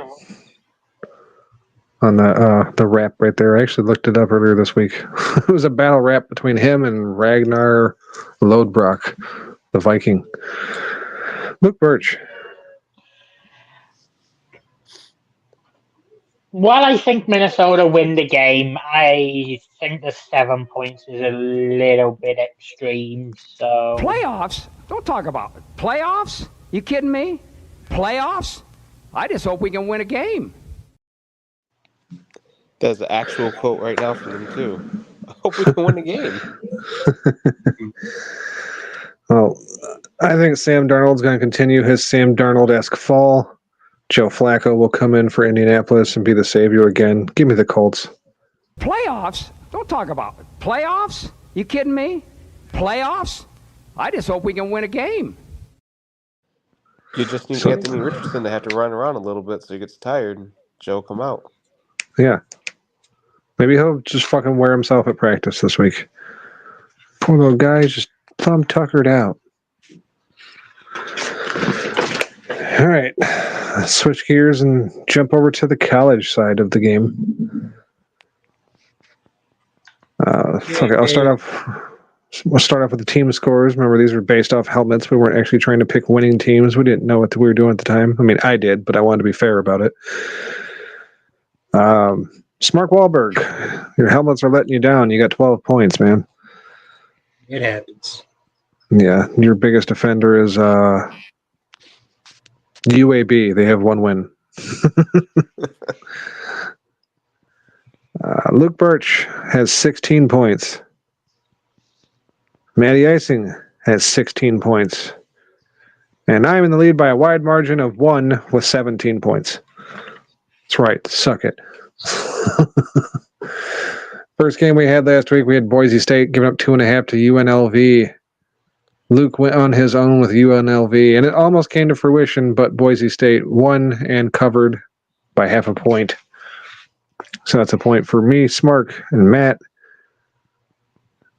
on the rap right there. I actually looked it up earlier this week. It was a battle rap between him and Ragnar Lodbrok, the Viking. Luke Birch. While I think Minnesota win the game, I think the 7 points is a little bit extreme. So playoffs? Don't talk about it. Playoffs? You kidding me? Playoffs? I just hope we can win a game. There's an actual quote right now from him too. I hope we can win a game. Well, I think Sam Darnold's going to continue his Sam Darnold-esque fall. Joe Flacco will come in for Indianapolis and be the savior again. Give me the Colts. Playoffs? Don't talk about it. Playoffs? You kidding me? Playoffs? I just hope we can win a game. You just need Anthony Richardson to have to run around a little bit so he gets tired and Joe come out. Yeah. Maybe he'll just fucking wear himself at practice this week. Poor little guy, just plumb tuckered out. All right. Let's switch gears and jump over to the college side of the game. Fuck it. I'll start off with the team scores. Remember, these were based off helmets. We weren't actually trying to pick winning teams. We didn't know what we were doing at the time. I mean, I did, but I wanted to be fair about it. Smart Wahlberg, your helmets are letting you down. You got 12 points, man. It happens. Yeah, your biggest offender is UAB. They have 1 win. Luke Birch has 16 points. Matty Icing has 16 points. And I'm in the lead by a wide margin of 1 with 17 points. That's right. Suck it. First game we had last week, we had Boise State giving up 2.5 to UNLV. Luke went on his own with UNLV, and it almost came to fruition, but Boise State won and covered by 0.5 point. So that's a point for me, Smark, and Matt.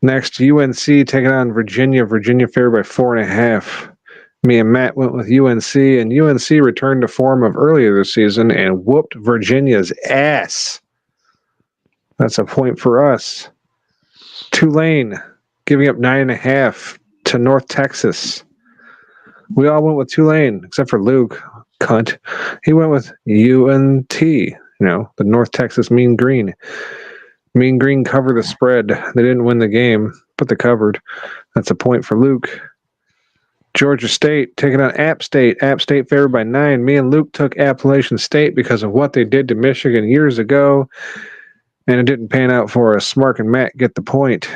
Next, UNC taking on Virginia. Virginia favored by 4.5. Me and Matt went with UNC, and UNC returned to form of earlier this season and whooped Virginia's ass. That's a point for us. Tulane giving up 9.5 to North Texas. We all went with Tulane, except for Luke, cunt. He went with UNT, the North Texas Mean Green. Mean Green cover the spread. They didn't win the game, but they covered. That's a point for Luke. Georgia State taking on App State. App State favored by 9. Me and Luke took Appalachian State because of what they did to Michigan years ago, and it didn't pan out for us. Mark and Matt get the point.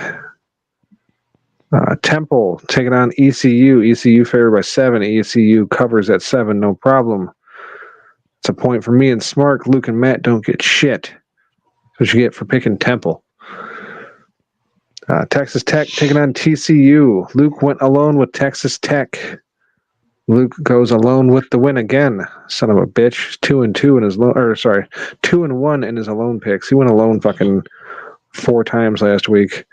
Temple taking on ECU. ECU favored by 7. ECU covers at 7, no problem. It's a point for me and Smark. Luke and Matt don't get shit. That's what you get for picking Temple. Texas Tech taking on TCU. Luke went alone with Texas Tech. Luke goes alone with the win again. Son of a bitch. 2-2 in his 2-1 in his alone picks. He went alone fucking 4 times last week.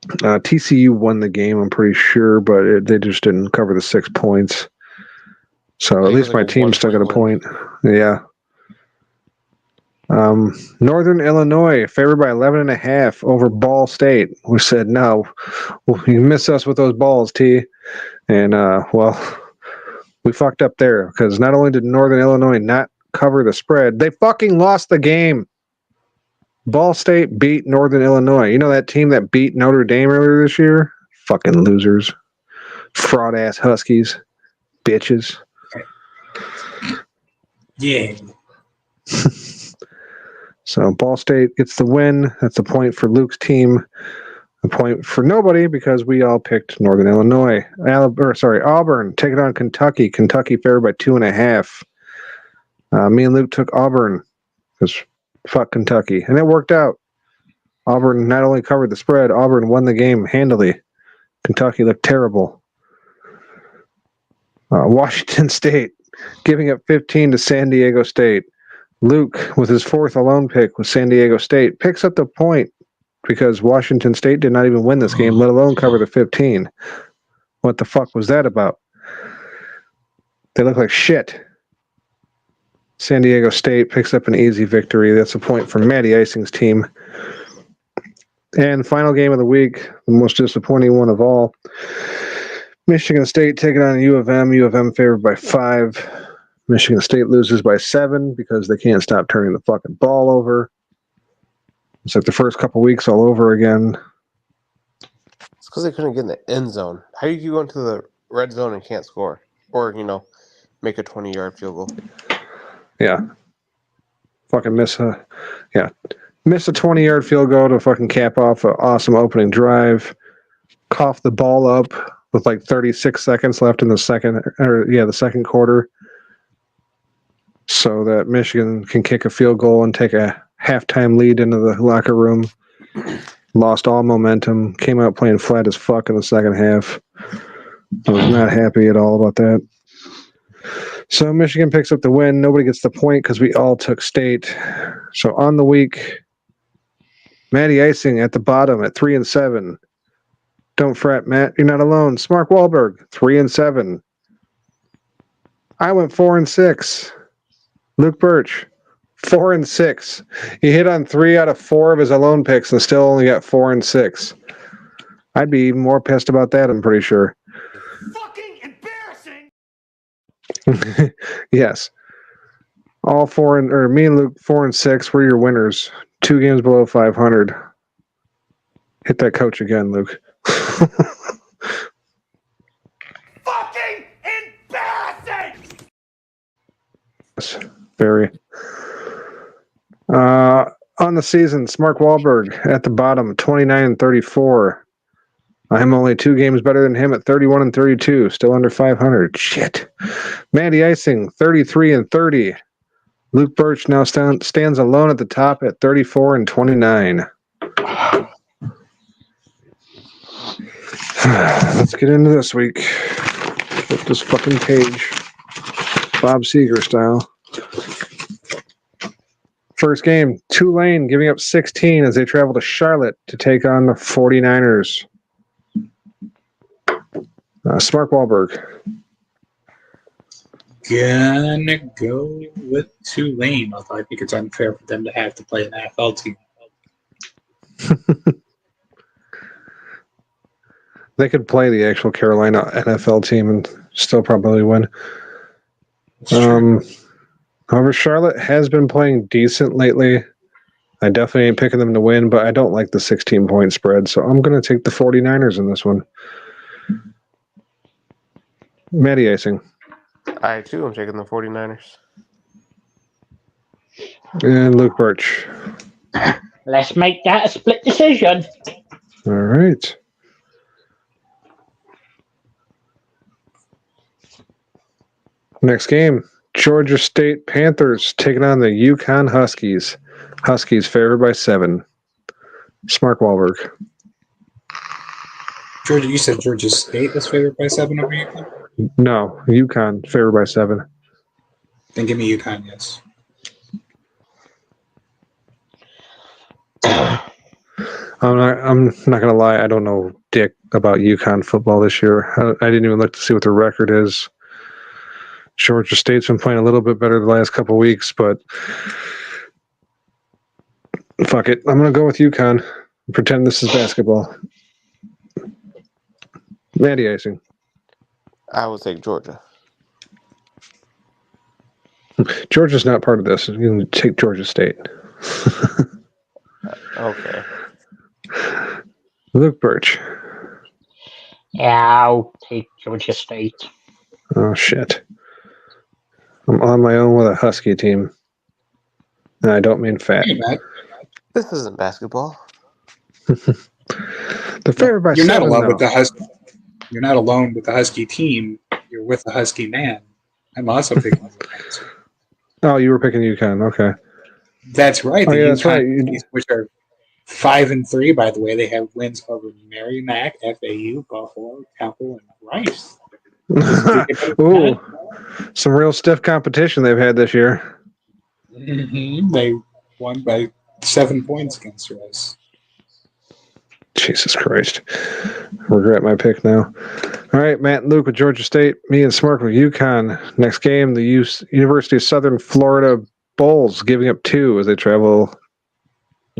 TCU won the game, I'm pretty sure, but they just didn't cover the 6 points. So at least my team still got a point. Yeah. Northern Illinois favored by 11.5 over Ball State. We said no. You miss us with those balls, T. And we fucked up there because not only did Northern Illinois not cover the spread, they fucking lost the game. Ball State beat Northern Illinois. You know that team that beat Notre Dame earlier this year? Fucking losers. Fraud ass Huskies. Bitches. Yeah. So Ball State gets the win. That's a point for Luke's team. A point for nobody because we all picked Northern Illinois. Auburn taking on Kentucky. Kentucky favored by 2.5. Me and Luke took Auburn because fuck Kentucky. And it worked out. Auburn not only covered the spread, Auburn won the game handily. Kentucky looked terrible. Washington State giving up 15 to San Diego State. Luke, with his 4th alone pick with San Diego State, picks up the point because Washington State did not even win this game, let alone cover the 15. What the fuck was that about? They look like shit. San Diego State picks up an easy victory. That's a point for Matty Icing's team. And final game of the week, the most disappointing one of all. Michigan State taking on U of M. U of M favored by 5. Michigan State loses by 7 because they can't stop turning the fucking ball over. It's like the first couple weeks all over again. It's because they couldn't get in the end zone. How do you go into the red zone and can't score? Or, make a 20-yard field goal? Yeah. Fucking miss a 20-yard field goal to fucking cap off an awesome opening drive. Cough the ball up with like 36 seconds left in the second quarter. So that Michigan can kick a field goal and take a halftime lead into the locker room. Lost all momentum. Came out playing flat as fuck in the second half. I was not happy at all about that. So Michigan picks up the win. Nobody gets the point because we all took State. So on the week, Matty Icing at the bottom at 3-7. Don't fret, Matt. You're not alone. Mark Wahlberg, 3-7. I went 4-6. Luke Birch, 4-6. He hit on 3 out of 4 of his alone picks and still only got 4-6. I'd be even more pissed about that, I'm pretty sure. Fucking embarrassing! Yes. All me and Luke, 4-6. We're your winners. 2 games below 500. Hit that coach again, Luke. Fucking embarrassing! Very. On the season, Mark Wahlberg at the bottom, 29-34. I'm only 2 games better than him at 31-32, still under 500. Shit. Matty Icing, 33-30. Luke Birch now stands alone at the top at 34-29. Let's get into this week. Flip this fucking page. Bob Seger style. First game, Tulane giving up 16 as they travel to Charlotte to take on the 49ers. Mark Wahlberg. Gonna go with Tulane, although I think it's unfair for them to have to play an NFL team. They could play the actual Carolina NFL team and still probably win. However, Charlotte has been playing decent lately. I definitely ain't picking them to win, but I don't like the 16-point spread, so I'm going to take the 49ers in this one. Matty Icing. I, too, am taking the 49ers. And Luke Birch. Let's make that a split decision. All right. Next game, Georgia State Panthers taking on the UConn Huskies. Huskies favored by 7. Mark Wahlberg. Georgia, you said Georgia State was favored by 7 over UConn? No, UConn favored by 7. Then give me UConn, yes. I'm not gonna lie. I don't know dick about UConn football this year. I didn't even look to see what their record is. Georgia State's been playing a little bit better the last couple of weeks, but fuck it. I'm gonna go with UConn. Pretend this is basketball. Matty Icing. I will take Georgia. Georgia's not part of this. You can take Georgia State. Okay. Luke Birch. Yeah, I'll take Georgia State. Oh, shit. I'm on my own with a Husky team. And I don't mean fat. Hey, Matt. This isn't basketball. The favored by You're 7, not alone though. with the Husky. You're not alone with the Husky team. You're with the Husky man. I'm also picking UConn. Oh, you were picking UConn. Okay. That's right. Oh, The yeah, that's right. UConn, which are 5-3, by the way. They have wins over Merrimack, FAU, Buffalo, Temple, and Rice. Ooh, some real stiff competition they've had this year. Mm-hmm. They won by 7 points against Rice. Jesus Christ. I regret my pick now. All right, Matt and Luke with Georgia State. Me and Smark with UConn. Next game, the University of Southern Florida Bulls giving up 2 as they travel,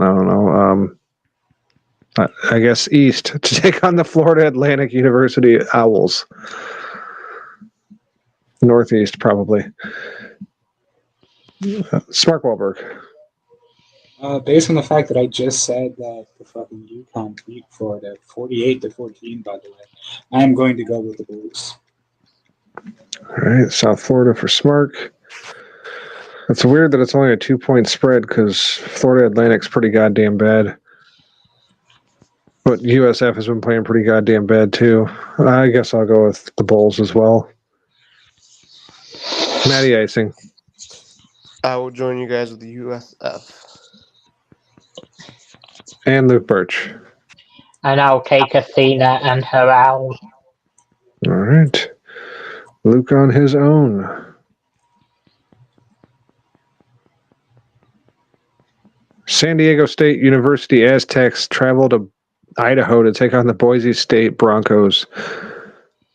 I don't know, I guess east to take on the Florida Atlantic University Owls. Northeast, probably. Mark Wahlberg. Based on the fact that I just said that the fucking UConn beat Florida 48-14, by the way, I am going to go with the Bulls. All right, South Florida for Smark. It's weird that it's only a 2-point spread because Florida Atlantic's pretty goddamn bad. But USF has been playing pretty goddamn bad too. I guess I'll go with the Bulls as well. Matty Icing. I will join you guys with the USF. And Luke Birch. And I'll take Athena and her owl. All right. Luke on his own. San Diego State University Aztecs travel to Idaho to take on the Boise State Broncos.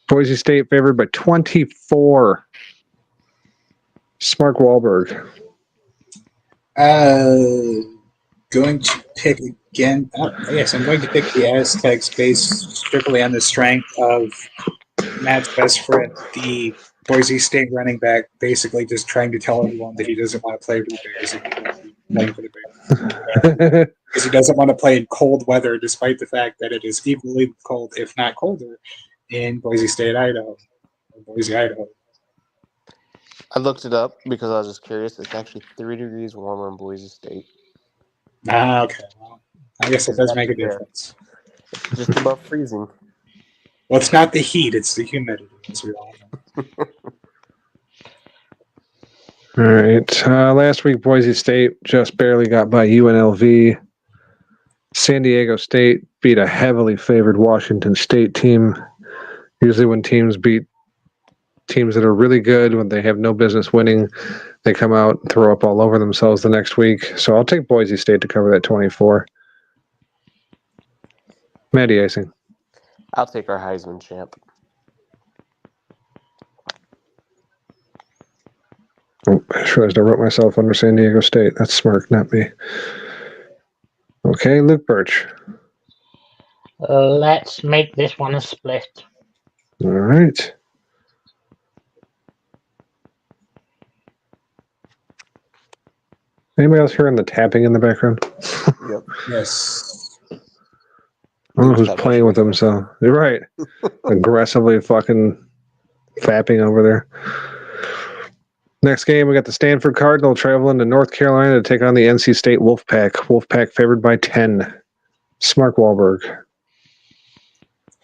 Boise State favored by 24. Mark Wahlberg. Going to pick again. Yes, I'm going to pick the Aztecs based strictly on the strength of Matt's best friend, the Boise State running back, basically just trying to tell everyone that he doesn't want to play for the Bears. Playing for the Bears. Because he doesn't want to play in cold weather, despite the fact that it is equally cold, if not colder, in Boise State, Idaho. Or Boise, Idaho. I looked it up because I was just curious. It's actually 3 degrees warmer in Boise State. Okay. Well, I guess it does make a difference. It's just above freezing. Well, it's not the heat, it's the humidity, as we all know. All right. Last week, Boise State just barely got by UNLV. San Diego State beat a heavily favored Washington State team. Usually when teams beat teams that are really good, when they have no business winning, they come out and throw up all over themselves the next week. So I'll take Boise State to cover that 24. Matty Icing. I'll take our Heisman champ. Oh, I just realized I wrote myself under San Diego State. That's smart, not me. Okay, Luke Birch. Let's make this one a split. All right. Anybody else hearing the tapping in the background? Yep. Yes. I don't know who's playing with them, so you're right. Aggressively fucking fapping over there. Next game, we got the Stanford Cardinal traveling to North Carolina to take on the NC State Wolfpack. Wolfpack favored by 10. Mark Wahlberg.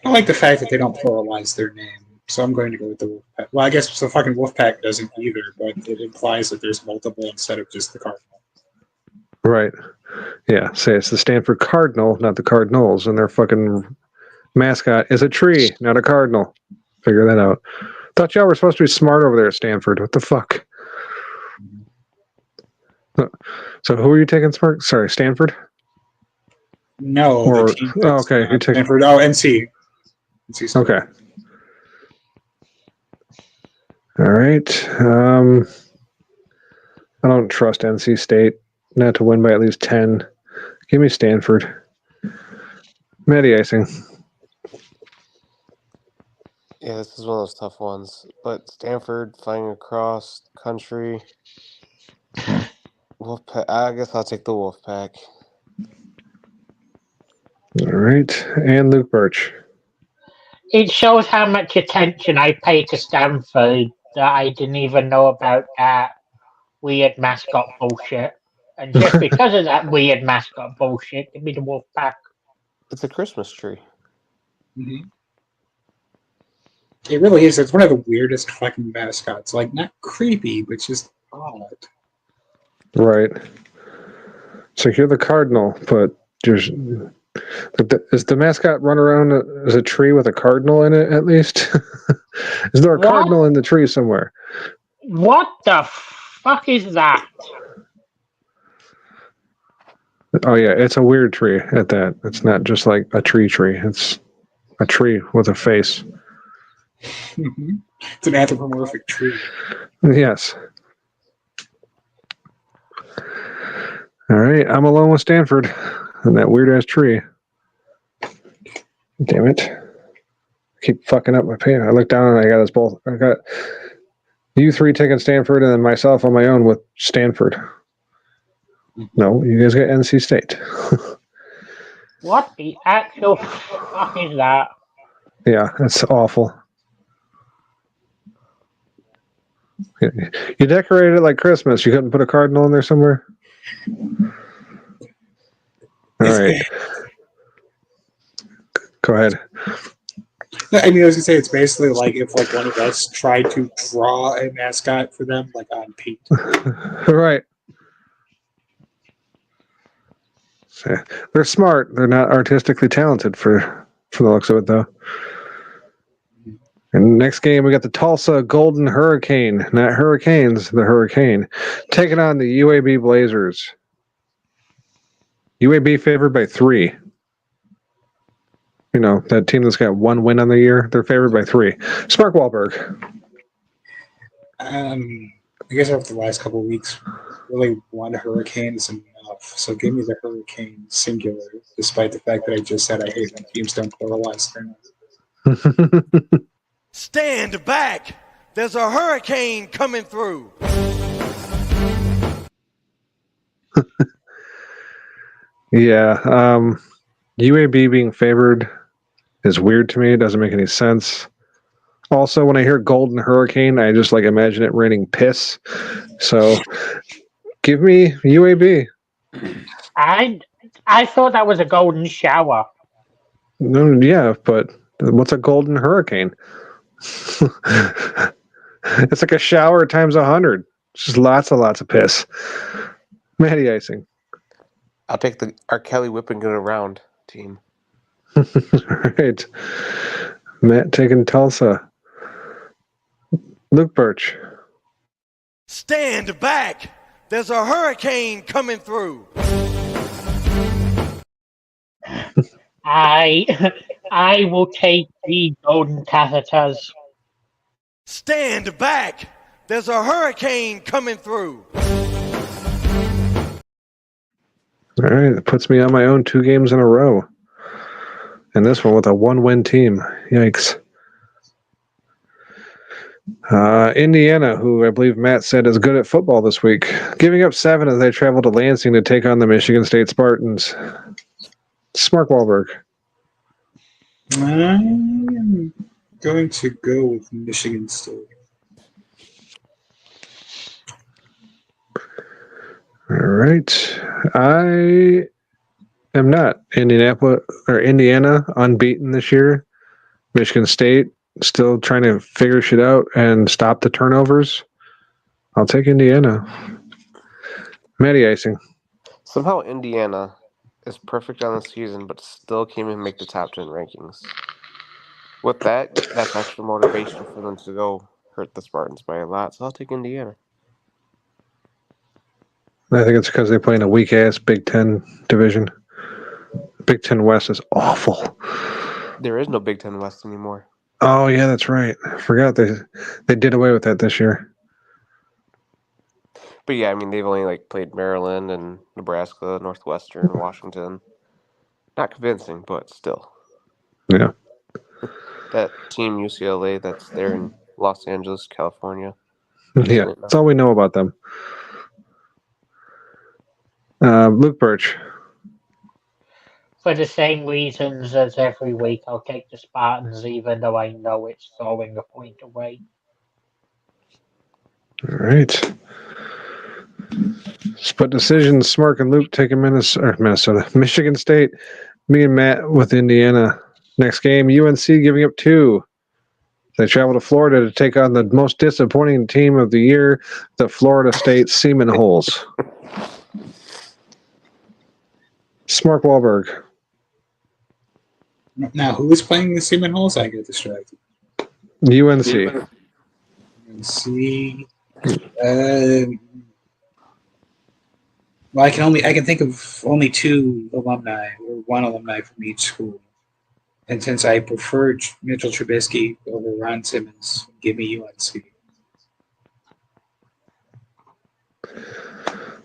I like the fact that they don't pluralize their name, so I'm going to go with the Wolfpack. Well, I guess the fucking Wolfpack doesn't either, but it implies that there's multiple instead of just the Cardinal. Right. Yeah, say it's the Stanford Cardinal, not the Cardinals, and their fucking mascot is a tree, not a cardinal. Figure that out. Thought y'all were supposed to be smart over there at Stanford. What the fuck? So who are you taking, Smart? Sorry, Stanford? No, the team that's okay, you're taking Stanford. Oh, NC. NC State. Okay. All right. I don't trust NC State not to win by at least 10. Give me Stanford. Matty icing. Yeah, this is one of those tough ones. But Stanford flying across country. Wolfpack. I guess I'll take the Wolfpack. All right. And Luke Birch. It shows how much attention I pay to Stanford that I didn't even know about that weird mascot bullshit. And just because of that weird mascot bullshit, give me the Wolfpack. It's a Christmas tree. Mm-hmm. It really is. It's one of the weirdest fucking mascots. Like, not creepy, but just odd. Right. So you're the Cardinal, but there's... Is the mascot run around as a tree with a cardinal in it, at least? Is there a cardinal in the tree somewhere? What the fuck is that? Oh, yeah, it's a weird tree at that. It's not just like a tree. It's a tree with a face. It's an anthropomorphic tree. Yes. All right, I'm alone with Stanford and that weird-ass tree. Damn it. I keep fucking up my pay. I look down and I got us both. I got you three taking Stanford and then myself on my own with Stanford. No, you guys got NC State. What the actual fuck is that? Yeah, that's awful. You decorated it like Christmas. You couldn't put a cardinal in there somewhere? All right. Go ahead. I mean, I was gonna say it's basically like if like one of us tried to draw a mascot for them, like on paint. Right. They're smart. They're not artistically talented for the looks of it, though. And next game, we got the Tulsa Golden Hurricane, not Hurricanes, the Hurricane, taking on the UAB Blazers. UAB favored by 3. You know, that team that's got 1 win on the year, they're favored by 3. Mark Wahlberg. I guess after the last couple of weeks, really one hurricane is enough. So give me the Hurricane singular, despite the fact that I just said I hate when teams don't pluralize their names. Stand back! There's a hurricane coming through. Yeah, UAB being favored is weird to me. It doesn't make any sense. Also, when I hear Golden Hurricane, I just like imagine it raining piss. So, give me UAB. I thought that was a golden shower. No, yeah, but what's a Golden Hurricane? It's like a shower times 100. It's just lots of piss. Matty icing. I'll take the R. Kelly whipping it around team. Right. Matt taking Tulsa. Luke Birch. Stand back! There's a hurricane coming through. I will take the Golden Catheters. Stand back! There's a hurricane coming through. All right, that puts me on my own 2 games in a row. And this one with a 1-win team. Yikes. Indiana, who I believe Matt said is good at football this week, giving up 7 as they travel to Lansing to take on the Michigan State Spartans. Mark Wahlberg. I'm going to go with Michigan State. All right. I am not. Indiana unbeaten this year. Michigan State still trying to figure shit out and stop the turnovers. I'll take Indiana. Matty Icing. Somehow Indiana is perfect on the season, but still can't even make the top 10 rankings. With that, that's extra motivation for them to go hurt the Spartans by a lot, so I'll take Indiana. I think it's because they play in a weak-ass Big Ten division. Big Ten West is awful. There is no Big Ten West anymore. Oh, yeah, that's right. I forgot they did away with that this year. But yeah, I mean, they've only played Maryland and Nebraska, Northwestern, Washington. Not convincing, but still. Yeah. That team UCLA that's there in Los Angeles, California. Yeah, that's all we know about them. Luke Birch. For the same reasons as every week, I'll take the Spartans, even though I know it's throwing a point away. All right. Split decisions. Mark and Luke taking Minnesota. Michigan State. Me and Matt with Indiana. Next game, UNC giving up 2. They travel to Florida to take on the most disappointing team of the year, the Florida State Seminoles. Mark Wahlberg. Now, who is playing the Seminoles? I get distracted. UNC. UNC. Well, I can think of only 2 alumni, or 1 alumni from each school. And since I preferred Mitchell Trubisky over Ron Simmons, give me UNC.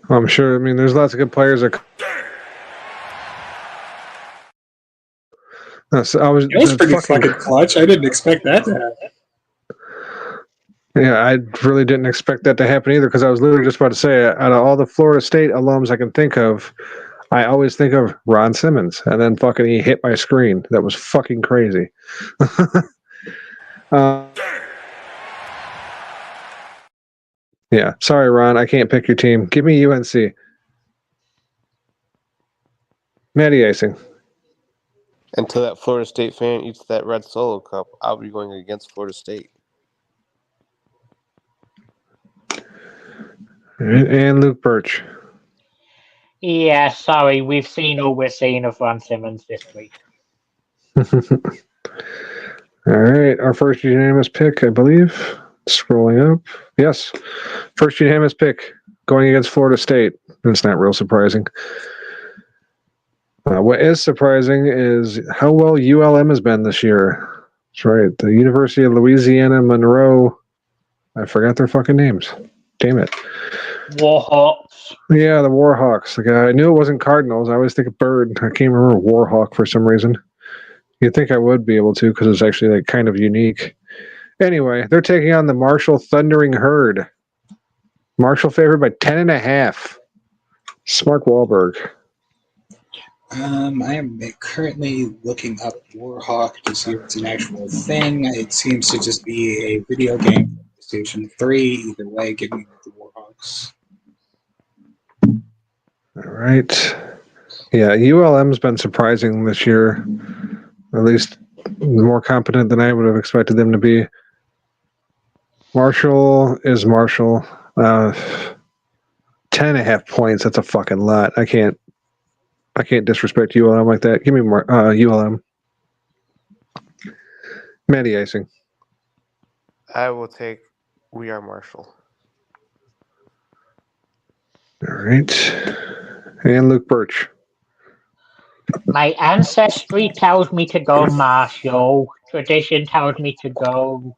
I'm sure. I mean, there's lots of good players. It was pretty fucking clutch. I didn't expect that to happen. Yeah, I really didn't expect that to happen either, because I was literally just about to say, out of all the Florida State alums I can think of, I always think of Ron Simmons, and then fucking he hit my screen. That was fucking crazy. Yeah, sorry, Ron, I can't pick your team. Give me UNC. Matty Icing. Until that Florida State fan eats that red Solo cup, I'll be going against Florida State. And Luke Birch. Yeah, sorry, we've seen all we're seeing of Ron Simmons this week. All right, our first unanimous pick, I believe. Scrolling up. Yes, first unanimous pick going against Florida State. It's not real surprising. What is surprising is how well ULM has been this year. That's right, the University of Louisiana Monroe. I forgot their fucking names. Damn it. Warhawks. Yeah, the Warhawks. I knew it wasn't Cardinals. I always think of Bird. I can't remember Warhawk for some reason. You'd think I would be able to, because it's actually kind of unique. Anyway, they're taking on the Marshall Thundering Herd. Marshall favored by 10.5. Mark Wahlberg. I am currently looking up Warhawk to see if it's an actual thing. It seems to just be a video game. Station 3. Either way, give me the Warhawks. All right. Yeah, ULM's been surprising this year. At least more competent than I would have expected them to be. Marshall is Marshall. 10.5 points. That's a fucking lot. I can't disrespect ULM like that. Give me more ULM. Matty Icing. I will take We Are Marshall. All right. And Luke Birch. My ancestry tells me to go Marshall. Tradition tells me to go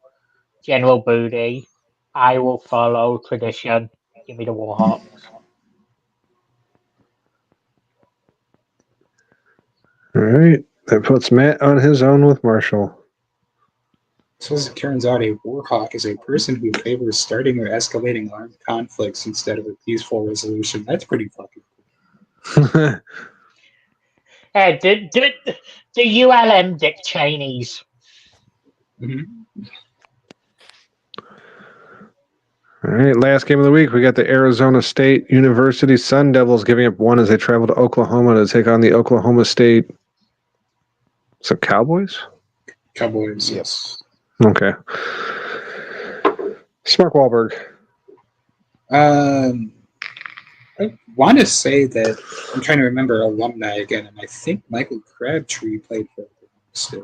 General Booty. I will follow tradition. Give me the Warhawks. All right. That puts Matt on his own with Marshall. So as it turns out, a warhawk is a person who favors starting or escalating armed conflicts instead of a peaceful resolution. That's pretty fucking cool. The ULM Dick Cheneys. Mm-hmm. All right, last game of the week, we got the Arizona State University Sun Devils giving up one as they travel to Oklahoma to take on the Oklahoma State. So Cowboys? Cowboys, yes. Okay. Mark Wahlberg. I want to say that I'm trying to remember alumni again, and I think Michael Crabtree played for Oklahoma State.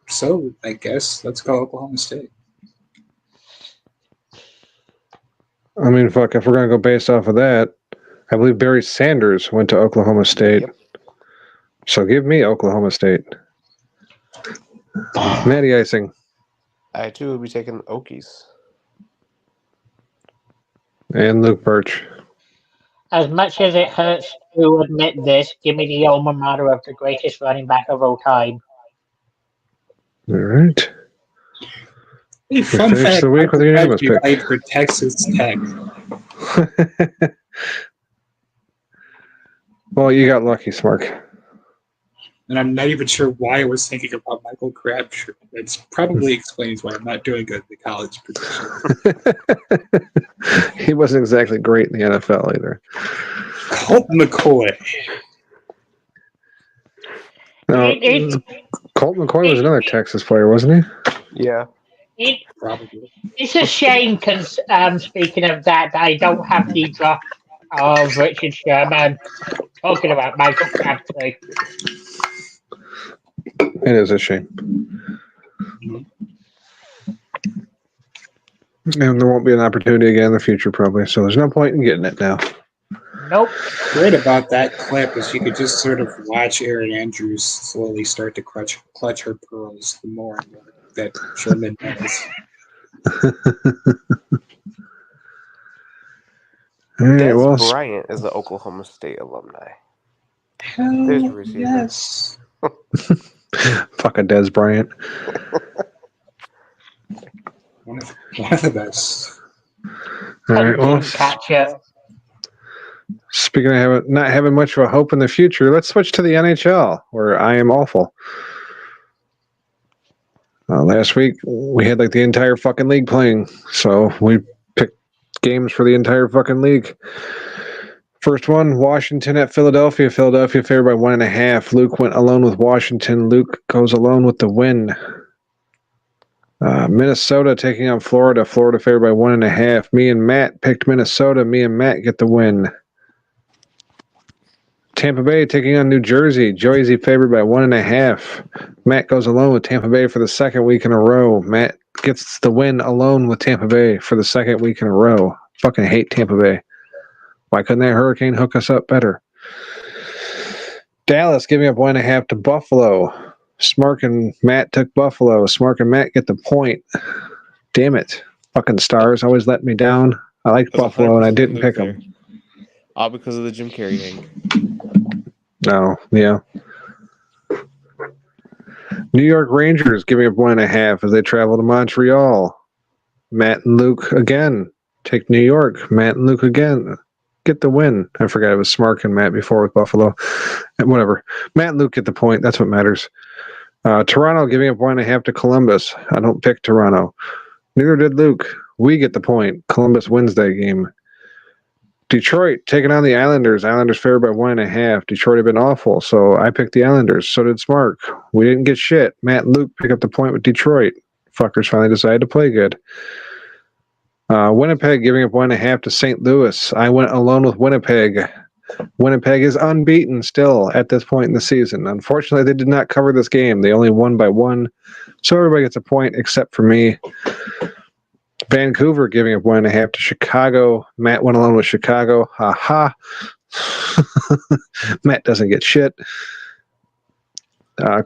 So I guess let's go Oklahoma State. I mean, fuck, if we're going to go based off of that, I believe Barry Sanders went to Oklahoma State. Yep. So give me Oklahoma State. Matty Icing. I, too, will be taking Okies. And Luke Birch. As much as it hurts to admit this, give me the alma mater of the greatest running back of all time. All right. Hey, fun fact, the week with a unanimous pick. Played for Texas Tech. Well, you got lucky, Smark. And I'm not even sure why I was thinking about Michael Crabtree. It probably explains why I'm not doing good in the college position. He wasn't exactly great in the NFL either. Colt McCoy. No, Colt McCoy was another Texas player, wasn't he? Yeah. Probably. It's a shame, because speaking of that, I don't have the drop of Richard Sherman talking about Michael Crabtree. It is a shame. And there won't be an opportunity again in the future, probably. So there's no point in getting it now. Nope. Great about that clip is you could just sort of watch Erin Andrews slowly start to clutch her pearls the more and more that Sherman does. Des Bryant is the Oklahoma State alumni. There's a receiver. Yes. Fucking Des Bryant. One of the best. All right, well, Catcher. Speaking of not having much of a hope in the future, let's switch to the NHL, where I am awful. Last week, we had like the entire fucking league playing, so we picked games for the entire fucking league. First one, Washington at Philadelphia. Philadelphia favored by 1.5. Luke went alone with Washington. Luke goes alone with the win. Minnesota taking on Florida. Florida favored by 1.5. Me and Matt picked Minnesota. Me and Matt get the win. Tampa Bay taking on New Jersey. Joey's favored by 1.5. Matt goes alone with Tampa Bay for the second week in a row. Matt gets the win alone with Tampa Bay for the second week in a row. Fucking hate Tampa Bay. Why couldn't that Hurricane hook us up better? Dallas giving up 1.5 to Buffalo. Smark and Matt took Buffalo. Smark and Matt get the point. Damn it. Fucking Stars always let me down. I liked Buffalo and I didn't pick them. All because of the Jim Carrey thing. No, yeah. New York Rangers giving up 1.5 as they travel to Montreal. Matt and Luke again take New York. Matt and Luke again get the win. I forgot it was Smark and Matt before with Buffalo. Whatever. Matt and Luke get the point. That's what matters. Toronto giving up 1.5 to Columbus. I don't pick Toronto. Neither did Luke. We get the point. Columbus wins that game. Detroit taking on the Islanders. Islanders favored by 1.5. Detroit had been awful, so I picked the Islanders. So did Smark. We didn't get shit. Matt and Luke pick up the point with Detroit. Fuckers finally decided to play good. Winnipeg giving up 1.5 to St. Louis. I went alone with Winnipeg. Winnipeg is unbeaten still at this point in the season. Unfortunately, they did not cover this game. They only won by 1. So everybody gets a point except for me. Vancouver giving up 1.5 to Chicago. Matt went alone with Chicago. Ha ha. Matt doesn't get shit.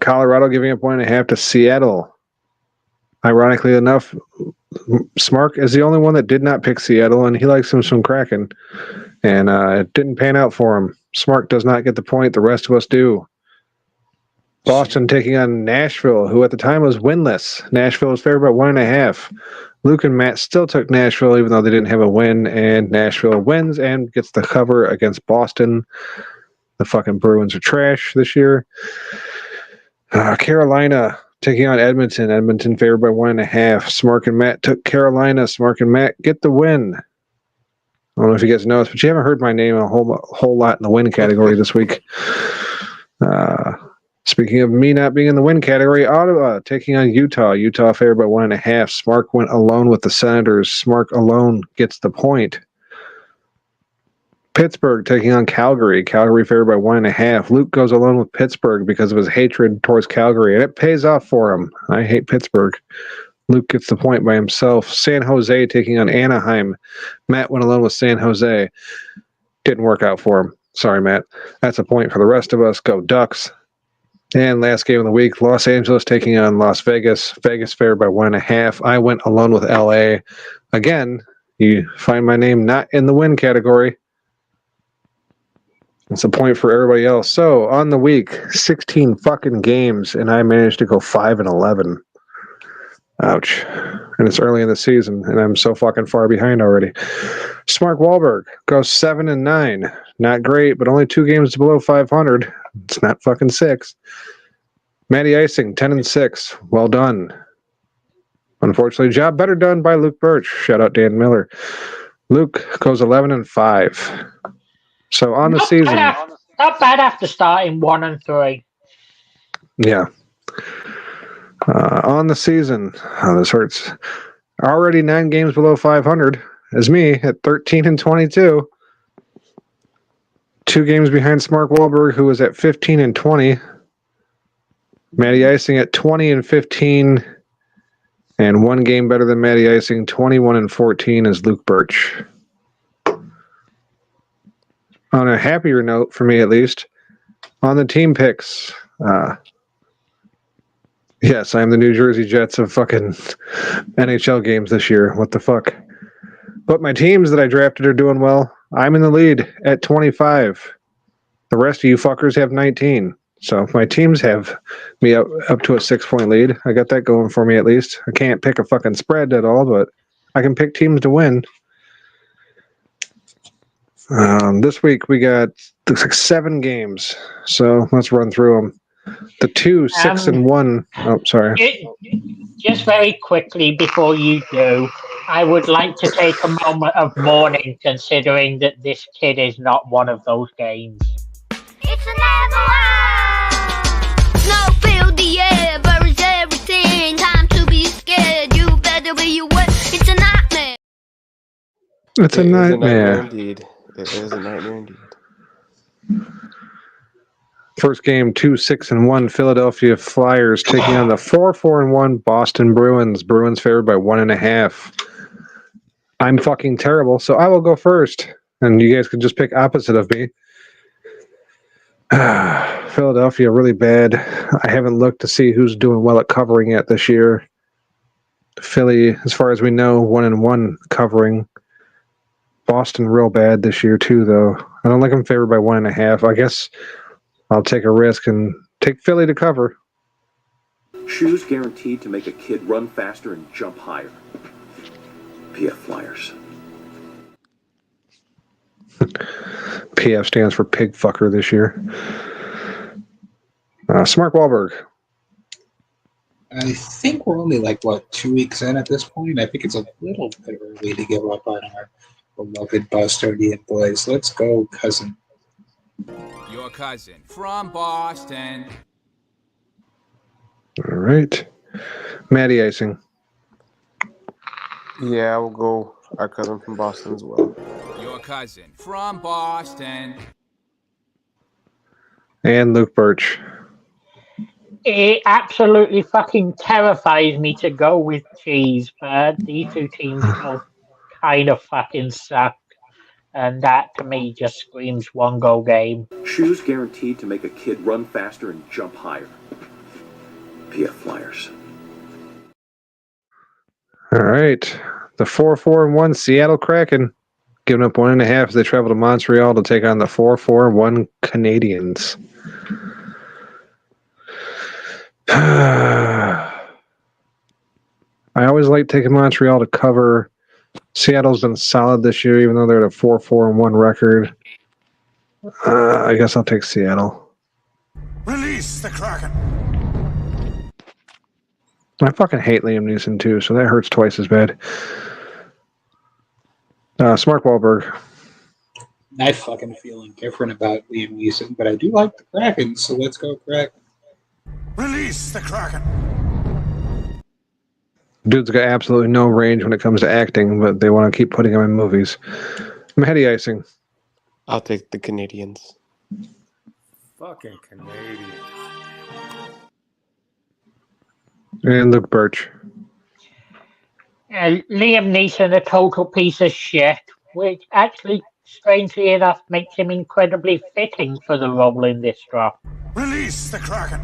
Colorado giving up 1.5 to Seattle. Ironically enough, Smark is the only one that did not pick Seattle, and he likes him some Kraken. And it didn't pan out for him. Smark does not get the point. The rest of us do. Boston taking on Nashville, who at the time was winless. Nashville was favored by 1.5. Luke and Matt still took Nashville, even though they didn't have a win, and Nashville wins and gets the cover against Boston. The fucking Bruins are trash this year. Carolina taking on Edmonton. Edmonton favored by 1.5. Smark and Matt took Carolina. Smark and Matt get the win. I don't know if you guys noticed, but you haven't heard my name a whole lot in the win category this week. Speaking of me not being in the win category, Ottawa taking on Utah. Utah favored by 1.5. Smark went alone with the Senators. Smark alone gets the point. Pittsburgh taking on Calgary. Calgary favored by 1.5. Luke goes alone with Pittsburgh because of his hatred towards Calgary, and it pays off for him. I hate Pittsburgh. Luke gets the point by himself. San Jose taking on Anaheim. Matt went alone with San Jose. Didn't work out for him. Sorry, Matt. That's a point for the rest of us. Go Ducks. And last game of the week, Los Angeles taking on Las Vegas. Vegas favored by 1.5. I went alone with LA. Again, you find my name not in the win category. It's a point for everybody else. So on the week, 16 fucking games, and I managed to go 5-11. Ouch. And it's early in the season, and I'm so fucking far behind already. Smart Wahlberg goes 7-9. Not great, but only 2 games below 500. It's not fucking 6. Matty Icing, 10-6. Well done. Unfortunately, job better done by Luke Birch. Shout out Dan Miller. Luke goes 11-5. So on the season, not bad after starting 1-3. Yeah. On the season, this hurts. Already 9 games below 500 is me at 13-22. 2 games behind Smart Wahlberg, who was at 15-20. Matty Icing at 20-15, and 1 game better than Matty Icing, 21-14 is Luke Birch. On a happier note, for me at least, on the team picks, yes, I am the New Jersey Jets of fucking NHL games this year. What the fuck? But my teams that I drafted are doing well. I'm in the lead at 25. The rest of you fuckers have 19. So my teams have me up to a 6-point lead. I got that going for me at least. I can't pick a fucking spread at all, but I can pick teams to win. This week we got looks like 7 games. So let's run through them. The 2, 6, and 1. Oh, sorry. Just very quickly before you do, I would like to take a moment of mourning considering that this kid is not one of those games. It's an avalanche! Snow filled the air, buries everything. Time to be scared. You better be aware. It's a nightmare. It's a nightmare. Indeed. It is a nightmare indeed. First game, 2, 6, and 1. Philadelphia Flyers taking on the 4, 4, and 1 Boston Bruins. Bruins favored by 1.5. I'm fucking terrible, so I will go first, and you guys can just pick opposite of me. Philadelphia really bad. I haven't looked to see who's doing well at covering it this year. Philly, as far as we know, 1-1 covering. Boston real bad this year too, though. I don't like them favored by 1.5. I guess I'll take a risk and take Philly to cover. Shoes guaranteed to make a kid run faster and jump higher. PF Flyers. PF stands for pig fucker this year. Smart Wahlberg. I think we're only 2 weeks in at this point. I think it's a little bit early to give up on our beloved Bostonian boys. Let's go, cousin. Your cousin from Boston. All right. Matty Icing. Yeah, we'll go our cousin from Boston as well. Your cousin from Boston. And Luke Birch. It absolutely fucking terrifies me to go with cheese, but these 2 teams both kind of fucking suck. And that, to me, just screams 1-goal game. Shoes guaranteed to make a kid run faster and jump higher. PF Flyers. All right. The 4, 4, and 1 Seattle Kraken giving up 1.5 as they travel to Montreal to take on the 4, 4, and 1 Canadians. I always like taking Montreal to cover. Seattle's been solid this year, even though they're at a 4-4-1 record. I guess I'll take Seattle. Release the Kraken. I fucking hate Liam Neeson too, so that hurts twice as bad. Smart Wahlberg. I fucking feeling different about Liam Neeson, but I do like the Kraken, so let's go Kraken. Release the Kraken. Dude's got absolutely no range when it comes to acting, but they want to keep putting him in movies. Matty Icing. I'll take the Canadians. Fucking Canadian. And Luke Birch. Liam Neeson, a total piece of shit, which actually, strangely enough, makes him incredibly fitting for the role in this draft. Release the Kraken.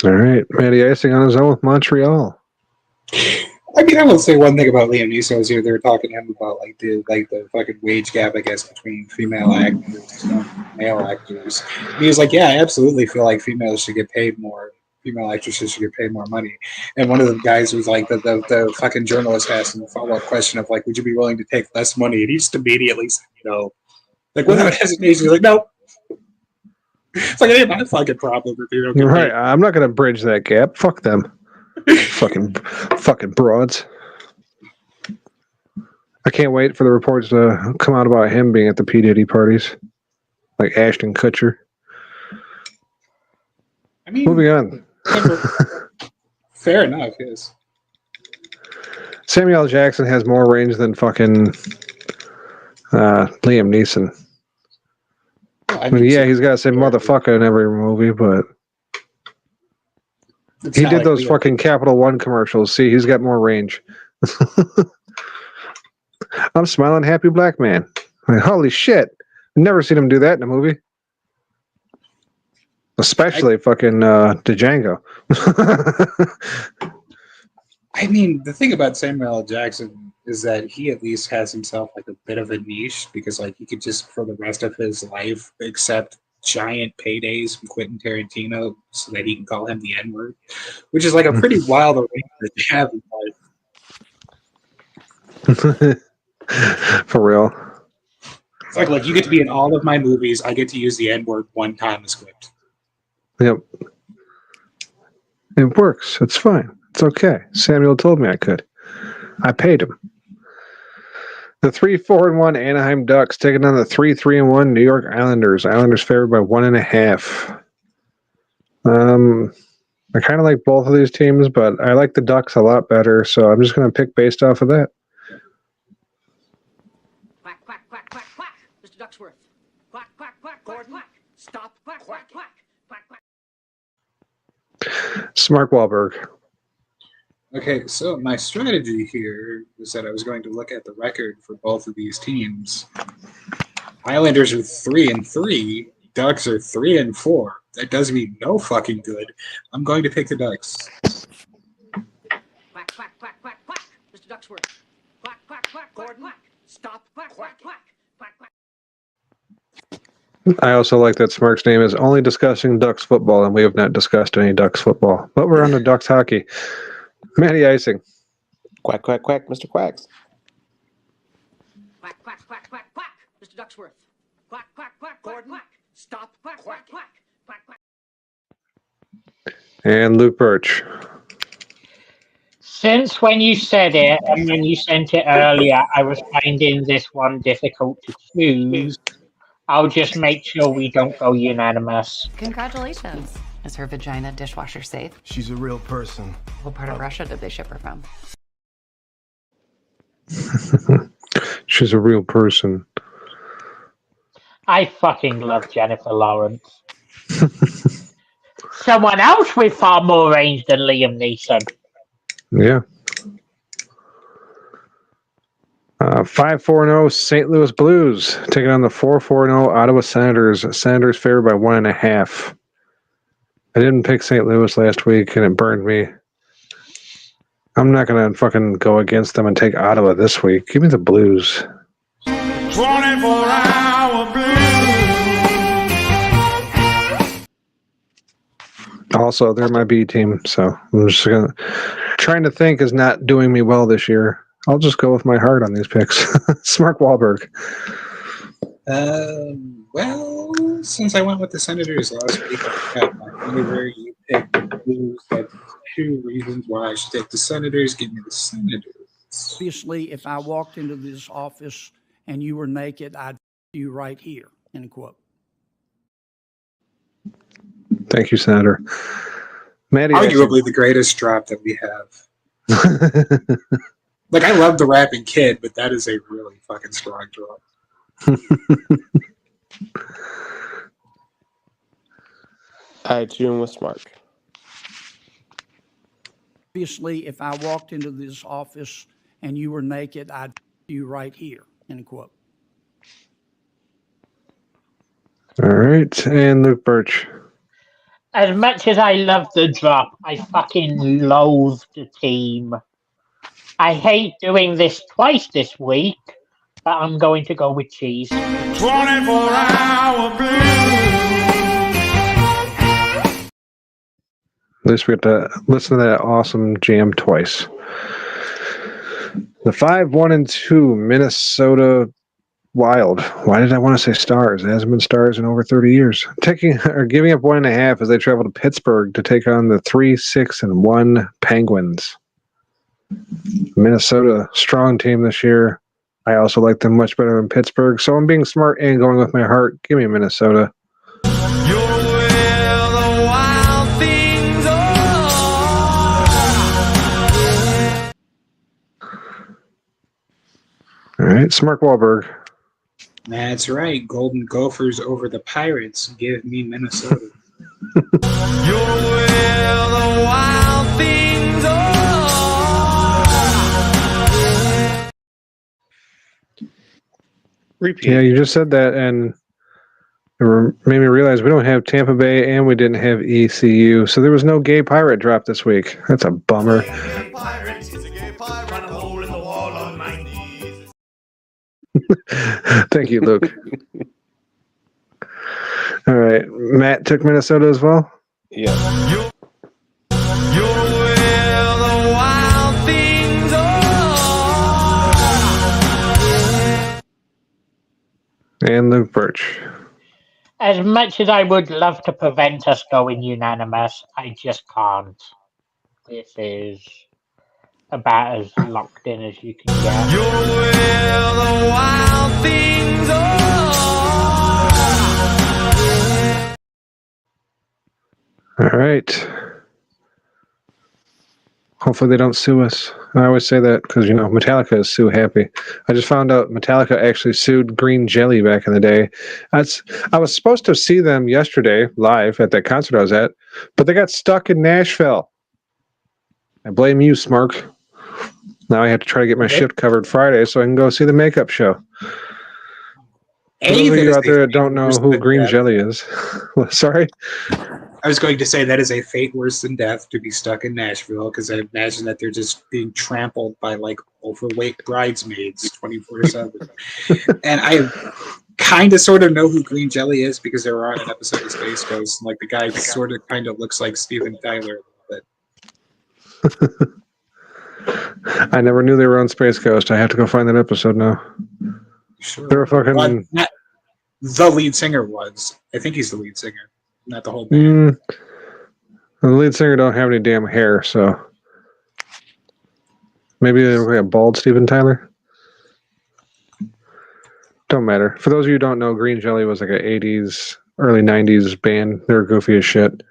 All right, Matty Icing on his own with Montreal. I mean, I will say one thing about Liam Neeson is here they were talking to him about the fucking wage gap, I guess, between female actors and male actors. And he was like, "Yeah, I absolutely feel like females should get paid more. Female actresses should get paid more money." And one of the guys was like, the fucking journalist asked him a follow-up question of like, "Would you be willing to take less money?" And he just immediately said, "No." Like without hesitation, he's like, "No." It's like, it ain't my fucking problem if you don't get You're right. paid. I'm not going to bridge that gap. Fuck them. fucking broads. I can't wait for the reports to come out about him being at the P. Diddy parties. Like Ashton Kutcher. I mean, moving on. Fair enough, yes. Samuel L. Jackson has more range than fucking Liam Neeson. I mean, yeah, he's got to say motherfucker in every movie, but he did those fucking Capital One commercials. See, he's got more range. I'm smiling happy black man. Like, holy shit. I've never seen him do that in a movie. Especially fucking Django. I mean, the thing about Samuel L. Jackson is that he at least has himself like a bit of a niche because like he could just for the rest of his life accept giant paydays from Quentin Tarantino so that he can call him the N-word, which is like a pretty wild arrangement to have in life. For real. It's like, look, you get to be in all of my movies. I get to use the N-word one time a script. Yep. It works. It's fine. It's okay. Samuel told me I could. I paid him. The 3-4-1 Anaheim Ducks taking on the 3-3-1 New York Islanders. Islanders favored by 1.5. I kind of like both of these teams, but I like the Ducks a lot better, so I'm just going to pick based off of that. Quack, quack, quack, quack, quack. Mr. Ducksworth. Quack, quack, quack, quack, quack. Stop. Quack, quack, quack. Quack, quack. Smart Wahlberg. Okay, so my strategy here was that I was going to look at the record for both of these teams. Islanders are 3-3. Ducks are 3-4. That does me no fucking good. I'm going to pick the Ducks. Quack, quack, quack, quack, quack. Mr. Ducksworth. Quack, quack, quack, quack, quack. Stop. Quack, quack, quack. Quack, quack. I also like that Smark's name is only discussing Ducks football, and we have not discussed any Ducks football. But we're on the Ducks hockey. Matty Icing. Quack, quack, quack, Mr. Quacks. Quack, quack, quack, quack, quack. Mr. Ducksworth. Quack, quack, quack, quack, quack. Stop. Quack, quack, quack. Quack, quack. And Luke Birch. Since when you said it and when you sent it earlier, I was finding this one difficult to choose. I'll just make sure we don't go unanimous. Congratulations. Is her vagina dishwasher safe? She's a real person. What part of Russia did they ship her from? She's a real person. I fucking love Jennifer Lawrence. Someone else with far more range than Liam Neeson. Yeah. 5-4-0 St. Louis Blues taking on the 4-4-0 Ottawa Senators. Senators favored by 1.5. I didn't pick St. Louis last week, and it burned me. I'm not going to fucking go against them and take Ottawa this week. Give me the Blues. 24-hour blues. Also, they're my B team, so I'm just trying to think is not doing me well this year. I'll just go with my heart on these picks. Mark Wahlberg. Well, since I went with the Senators last week, I got my Senator. You picked the Blues. That's 2 reasons why I should take the Senators. Give me the Senators. Obviously, if I walked into this office and you were naked, I'd f you right here, end quote. Thank you, Senator. Maddie, arguably the greatest drop that we have. Like, I love the rapping kid, but that is a really fucking strong drop. I tune with Smart. Obviously, if I walked into this office and you were naked, I'd f you right here, end quote. All right, and Luke Birch. As much as I love the drop, I fucking loathe the team. I hate doing this twice this week, but I'm going to go with cheese. 24-hour blues. At least we get to listen to that awesome jam twice. The 5-1-2 Minnesota Wild. Why did I want to say Stars? It hasn't been Stars in over 30 years. Giving up 1.5 as they travel to Pittsburgh to take on the 3-6-1 Penguins. Minnesota, strong team this year. I also like them much better than Pittsburgh, so I'm being smart and going with my heart. Give me Minnesota. All right, Mark Wahlberg. That's right. Golden Gophers over the Pirates. Give me Minnesota. You're where the wild things are. Repeat. Yeah, you just said that, and it made me realize we don't have Tampa Bay and we didn't have ECU, so there was no gay pirate drop this week. That's a bummer. Thank you, Luke. All right, Matt took Minnesota as well? Yeah. You're where the wild things are. And Luke Birch. As much as I would love to prevent us going unanimous, I just can't. This is about as locked in as you can get. You're where the wild things are. All right. Hopefully they don't sue us. I always say that because, Metallica is sue happy. I just found out Metallica actually sued Green Jelly back in the day. I was supposed to see them yesterday live at that concert I was at, but they got stuck in Nashville. I blame you, Smark. Now I have to try to get my ship covered Friday so I can go see the makeup show. For those of you out there that don't know who Green Jelly is. Sorry? I was going to say that is a fate worse than death to be stuck in Nashville, because I imagine that they're just being trampled by like overweight bridesmaids 24/7. And I kind of sort of know who Green Jelly is because they were on an episode of Space Ghost. And, like, the guy sort of kind of looks like Steven Tyler a little bit. I never knew they were on Space Ghost. I have to go find that episode now. Sure. They were fucking. The lead singer was. I think he's the lead singer, not the whole band. The lead singer don't have any damn hair, so maybe they look like a bald Steven Tyler. Don't matter. For those of you who don't know, Green Jelly was like an 80s, early 90s band. They were goofy as shit.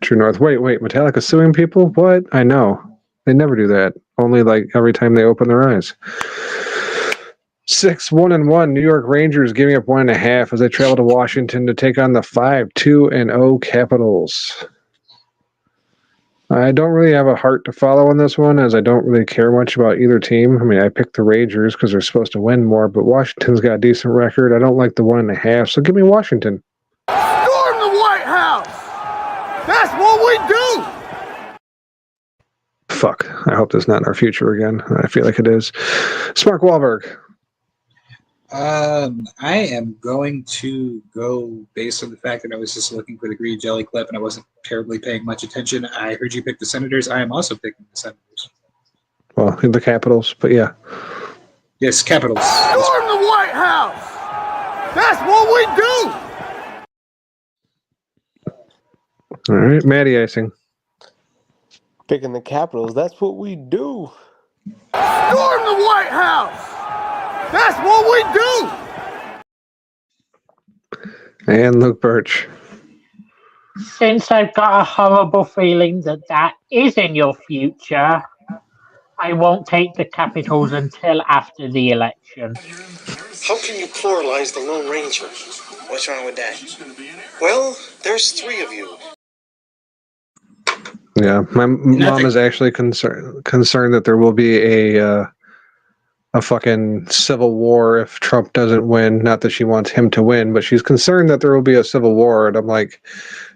True North. Wait, Metallica suing people? What? I know. They never do that. Only like every time they open their eyes. 6-1-1 New York Rangers giving up 1.5 as they travel to Washington to take on the 5-2-0 Capitals. I don't really have a heart to follow on this one, as I don't really care much about either team. I mean, I picked the Rangers because they're supposed to win more, but Washington's got a decent record. I don't like the 1.5, so give me Washington. Storm the White House! That's what we do! Fuck. I hope that's not in our future again. I feel like it is. Mark Wahlberg. I am going to go based on the fact that I was just looking for the green jelly clip and I wasn't terribly paying much attention. I heard you pick the Senators. I am also picking the Senators. Well, the Capitals, but yeah. Yes, Capitals. Storm the White House! That's what we do! All right, Matty Icing. Picking the Capitals, that's what we do. Storm the White House! That's what we do! And Luke Birch. Since I've got a horrible feeling that is in your future, I won't take the Capitals until after the election. How can you pluralize the Lone Ranger? What's wrong with that? Well, there's 3 of you. Yeah, my mom is actually concerned that there will be a fucking civil war if Trump doesn't win. Not that she wants him to win, but she's concerned that there will be a civil war. And I'm like,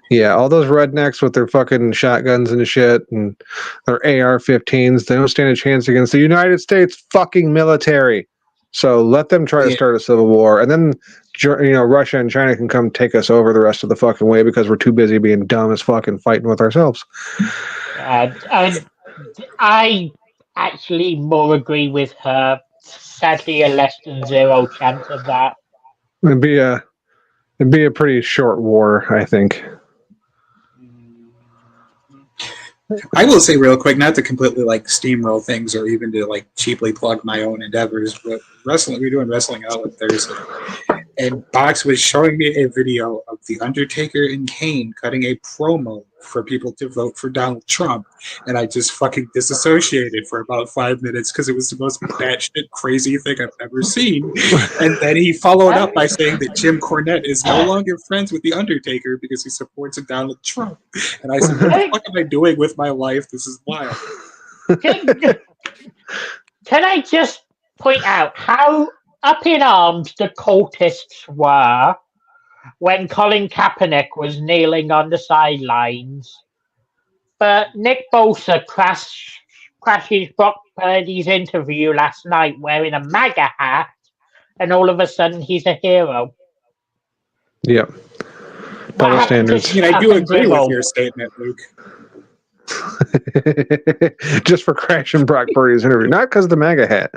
yeah, all those rednecks with their fucking shotguns and shit and their AR-15s, they don't stand a chance against the United States fucking military. So let them try to start a civil war, and then Russia and China can come take us over the rest of the fucking way because we're too busy being dumb as fucking fighting with ourselves. And I actually more agree with her. Sadly, a less than 0 chance of that. It'd be a pretty short war, I think. I will say real quick, not to completely steamroll things or even to cheaply plug my own endeavors, but we're doing Wrestling Outlet Thursday, and Box was showing me a video of The Undertaker and Kane cutting a promo for people to vote for Donald Trump, and I just fucking disassociated for about 5 minutes because it was the most batshit crazy thing I've ever seen. And then he followed up by saying that Jim Cornette is no longer friends with The Undertaker because he supports Donald Trump. And I said, what the fuck am I doing with my life? This is wild. Can I just point out how up in arms the cultists were when Colin Kaepernick was kneeling on the sidelines, but Nick Bosa crashes Brock Purdy's interview last night wearing a MAGA hat, and all of a sudden he's a hero. Yep. Double standards. I do agree with your statement, Luke. Just for crashing Brock Purdy's interview, not because of the MAGA hat.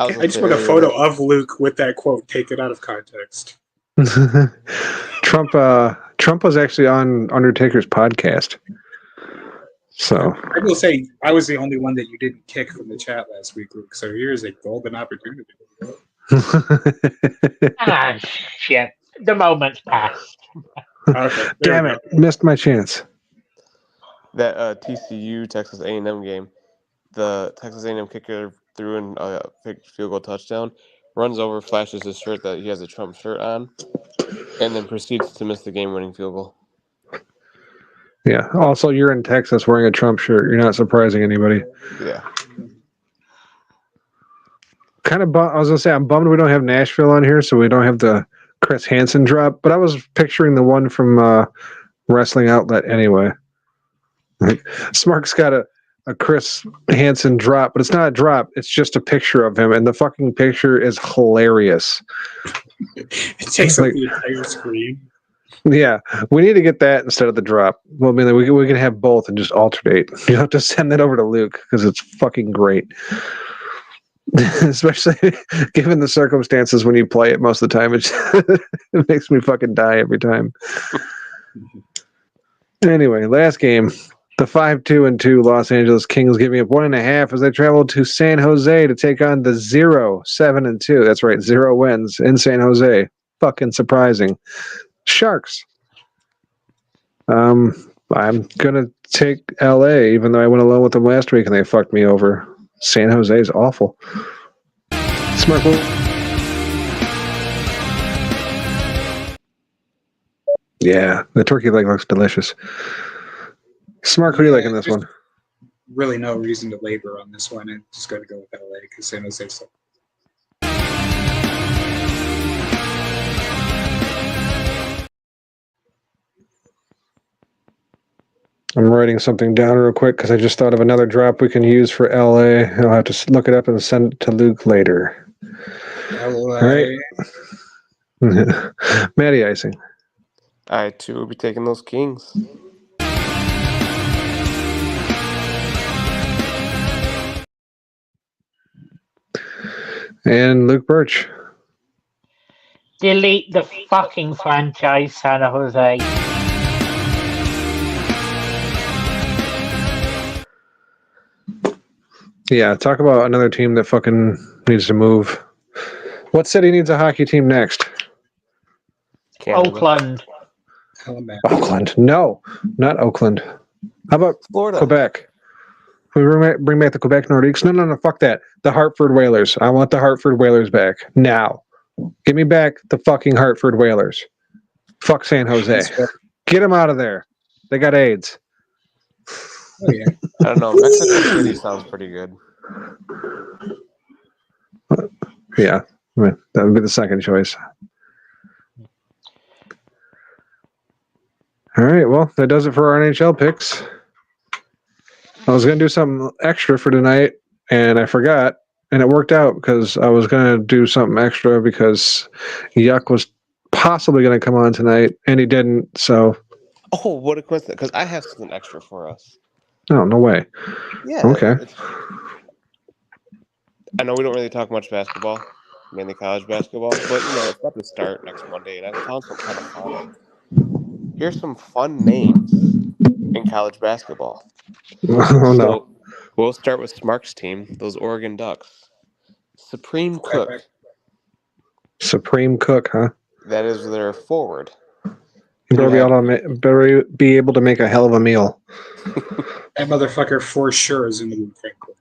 I just want a photo of Luke with that quote taken out of context. Trump was actually on Undertaker's podcast. So I will say I was the only one that you didn't kick from the chat last week, Luke. So here's a golden opportunity. Shit. The moment's passed. Okay, damn it. Missed my chance. That TCU Texas A&M game, the Texas A&M kicker threw in a field goal touchdown, runs over, flashes his shirt that he has a Trump shirt on, and then proceeds to miss the game-winning field goal. Yeah. Also, you're in Texas wearing a Trump shirt. You're not surprising anybody. Yeah. I was gonna say I'm bummed we don't have Nashville on here, so we don't have the Chris Hansen drop. But I was picturing the one from Wrestling Outlet anyway. Smark's got a Chris Hansen drop, but it's not a drop. It's just a picture of him, and the fucking picture is hilarious. It takes up the entire screen. Yeah, we need to get that instead of the drop. Well, I mean, we can have both and just alternate. You have to send that over to Luke because it's fucking great. Especially given the circumstances when you play it most of the time, it makes me fucking die every time. Anyway, last game. The 5-2-2 Los Angeles Kings giving up 1.5 as they travel to San Jose to take on the 0-7-2. That's right, 0 wins in San Jose. Fucking surprising. Sharks. I'm gonna take LA, even though I went alone with them last week and they fucked me over. San Jose is awful. Smart move. Yeah, the turkey leg looks delicious. Smart, who do you like in this one? Really no reason to labor on this one. I'm just going to go with LA because San Jose so. I'm writing something down real quick because I just thought of another drop we can use for LA. I'll have to look it up and send it to Luke later. LA. All right. Matty icing. I too will be taking those Kings. And Luke Birch. Delete the fucking franchise, San Jose. Yeah, talk about another team that fucking needs to move. What city needs a hockey team next? Canada. Oakland. Oakland. No, not Oakland. How about Florida? Quebec? We bring back the Quebec Nordiques. No, fuck that. The Hartford Whalers. I want the Hartford Whalers back now. Give me back the fucking Hartford Whalers. Fuck San Jose. Get them out of there. They got AIDS. Oh yeah. I don't know. Mexico City sounds pretty good. Yeah, that would be the second choice. All right, well, that does it for our NHL picks. I was going to do something extra for tonight, and I forgot, and it worked out because I was going to do something extra because Yuck was possibly going to come on tonight, and he didn't, so... Oh, what a coincidence. Because I have something extra for us. Oh, no way. Yeah. Okay. I know we don't really talk much basketball, mainly college basketball, but, it's about to start next Monday, and I found something kind of fun. Here's some fun names in college basketball. Oh, no. So, we'll start with Smark's team, those Oregon Ducks. Supreme Cook. Supreme Cook, huh? That is their forward. You better be able to make a hell of a meal. That motherfucker for sure is in the room, frankly.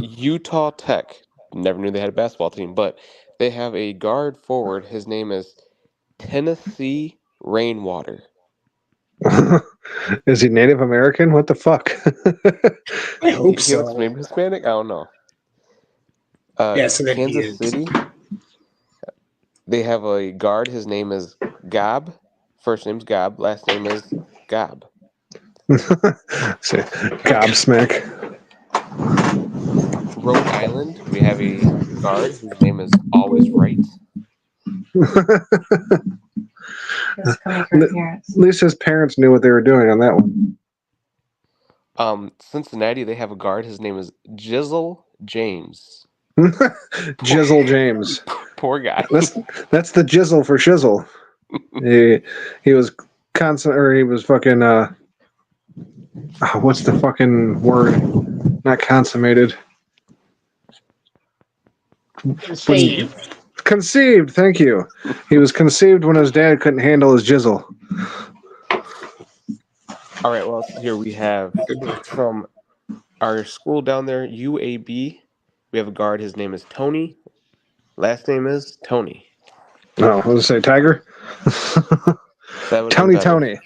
Utah Tech. Never knew they had a basketball team, but they have a guard forward. His name is Tennessee Rainwater. Is he Native American? What the fuck? I hope He so. looks maybe Hispanic? I don't know. So then Kansas City. They have a guard. His name is Gob. First name's Gob. Last name is Gob. Gobsmack. Rhode Island. We have a guard whose name is Always Right. At least his parents knew what they were doing on that one. Cincinnati. They have a guard. His name is Jizzle James. Jizzle James. Poor guy. That's the jizzle for shizzle. he was he was fucking what's the fucking word? Not consummated. Conceived, thank you. He was conceived when his dad couldn't handle his jizzle. All right, well, here we have from our school down there, UAB. We have a guard. His name is Tony. Last name is Tony. No, I was going to say Tiger. Tony.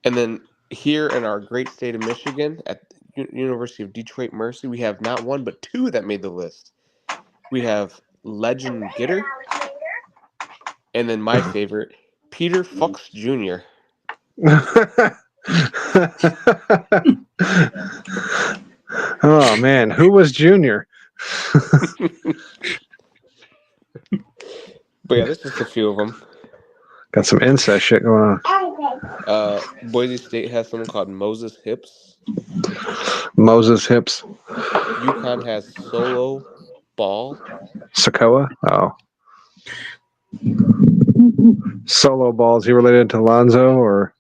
And then here in our great state of Michigan, at University of Detroit Mercy, we have not one but two that made the list. We have Legend Gitter, and then my favorite, Peter Fuchs Jr. Oh man, who was Junior? But yeah, there's just a few of them. Got some incest shit going on. Boise State has someone called Moses Hips. Moses Hips. UConn has Solo Ball. Sokoa? Oh. Solo Ball. Is he related to Lonzo or?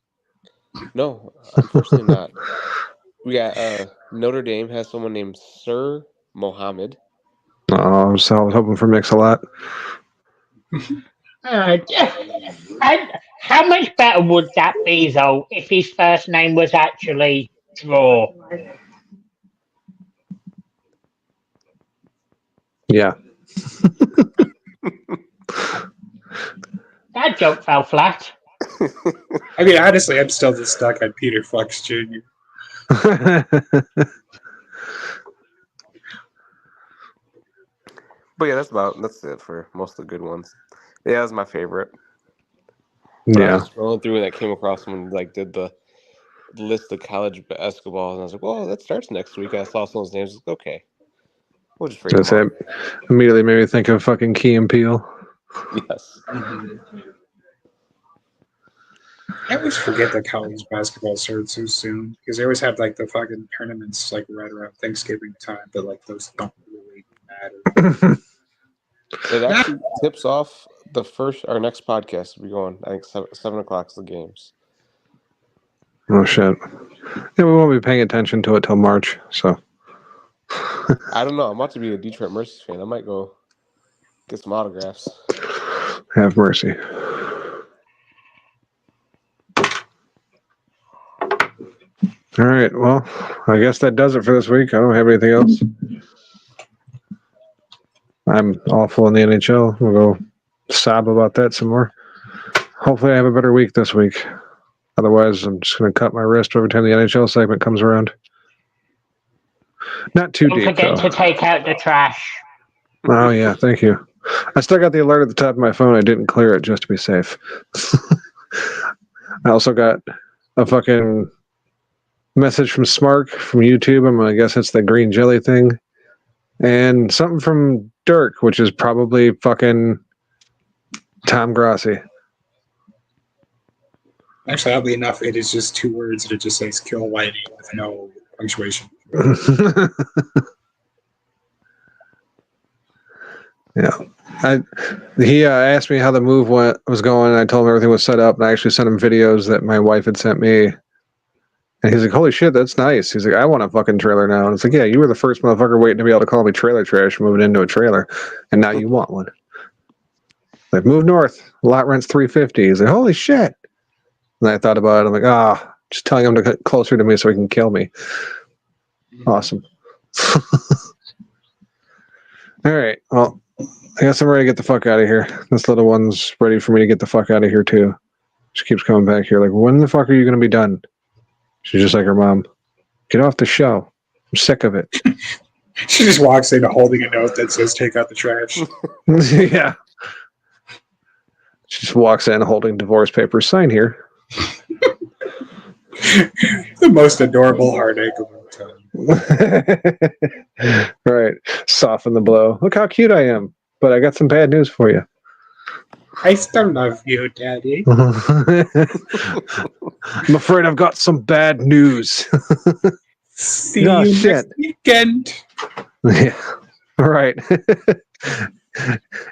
No, unfortunately not. We got Notre Dame has someone named Sir Mohammed. Oh, I was hoping for Mix-a-Lot. And how much better would that be, though, if his first name was actually Draw? Yeah. That joke fell flat. I mean, honestly, I'm still just stuck on Peter Fuchs Jr. But yeah, that's it for most of the good ones. Yeah, that was my favorite. Yeah. I was scrolling through and I came across someone did the list of college basketball, and I was like, well, that starts next week. I saw some of those names. Like, okay, we'll just read them It immediately made me think of fucking Key and Peele. Yes. I always forget that college basketball started so soon because they always have like the fucking tournaments like right around Thanksgiving time, but like those don't really matter. It actually tips off our next podcast will be going, I think 7 o'clock is the games. Oh shit. Yeah, we won't be paying attention to it till March, so I don't know. I'm about to be a Detroit Mercy fan. I might go get some autographs. have mercy. All right, well, I guess that does it for this week. I don't have anything else. I'm awful in the NHL. We'll go sob about that some more. Hopefully I have a better week this week. Otherwise, I'm just going to cut my wrist every time the NHL segment comes around. Not too Don't deep, forget though. to take out the trash. Oh, yeah, thank you. I still got the alert at the top of my phone. I didn't clear it just to be safe. I also got a fucking message from Smark from YouTube. I guess it's the green jelly thing. And something from Dirk, which is probably fucking Tom Grossi. Actually, oddly enough, it is just 2 words and it just says kill Whitey with no punctuation. Yeah. He asked me how the move was going, and I told him everything was set up, and I actually sent him videos that my wife had sent me. And he's like, holy shit, that's nice. He's like, I want a fucking trailer now. And it's like, yeah, you were the first motherfucker waiting to be able to call me trailer trash moving into a trailer, and now you want one. Like, move north. Lot rent's $350. He's like, holy shit. And I thought about it. I'm like, just telling him to get closer to me so he can kill me. Awesome. All right. Well, I guess I'm ready to get the fuck out of here. This little one's ready for me to get the fuck out of here, too. She keeps coming back here. Like, when the fuck are you going to be done? She's just like her mom. Get off the show. I'm sick of it. She just walks in holding a note that says take out the trash. Yeah. She just walks in holding divorce papers. Sign here. The most adorable heartache of all time. Right. Soften the blow. Look how cute I am. But I got some bad news for you. I still love you, Daddy. I'm afraid I've got some bad news. See you next weekend. Yeah. All right.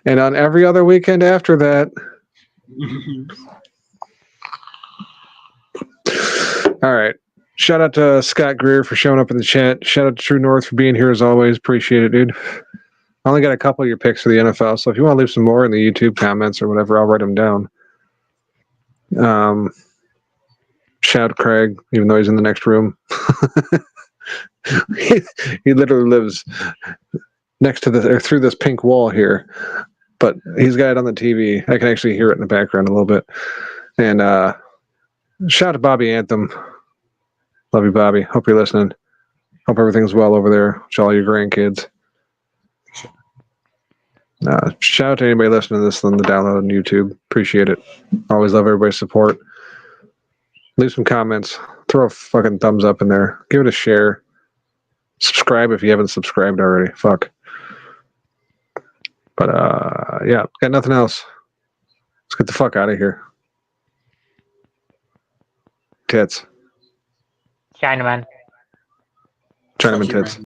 And on every other weekend after that. All right. Shout out to Scott Greer for showing up in the chat. Shout out to True North for being here as always. Appreciate it, dude. I only got a couple of your picks for the NFL, so if you want to leave some more in the YouTube comments or whatever, I'll write them down. Shout out Craig, even though he's in the next room. he literally lives next to or through this pink wall here, but he's got it on the TV. I can actually hear it in the background a little bit. And shout out to Bobby Anthem. Love you, Bobby. Hope you're listening. Hope everything's well over there with all your grandkids. Shout out to anybody listening to this on the download on YouTube. Appreciate it. Always love everybody's support. Leave some comments. Throw a fucking thumbs up in there. Give it a share. Subscribe if you haven't subscribed already. Fuck. But yeah, got nothing else. Let's get the fuck out of here. Tits. Chinaman. Chinaman tits.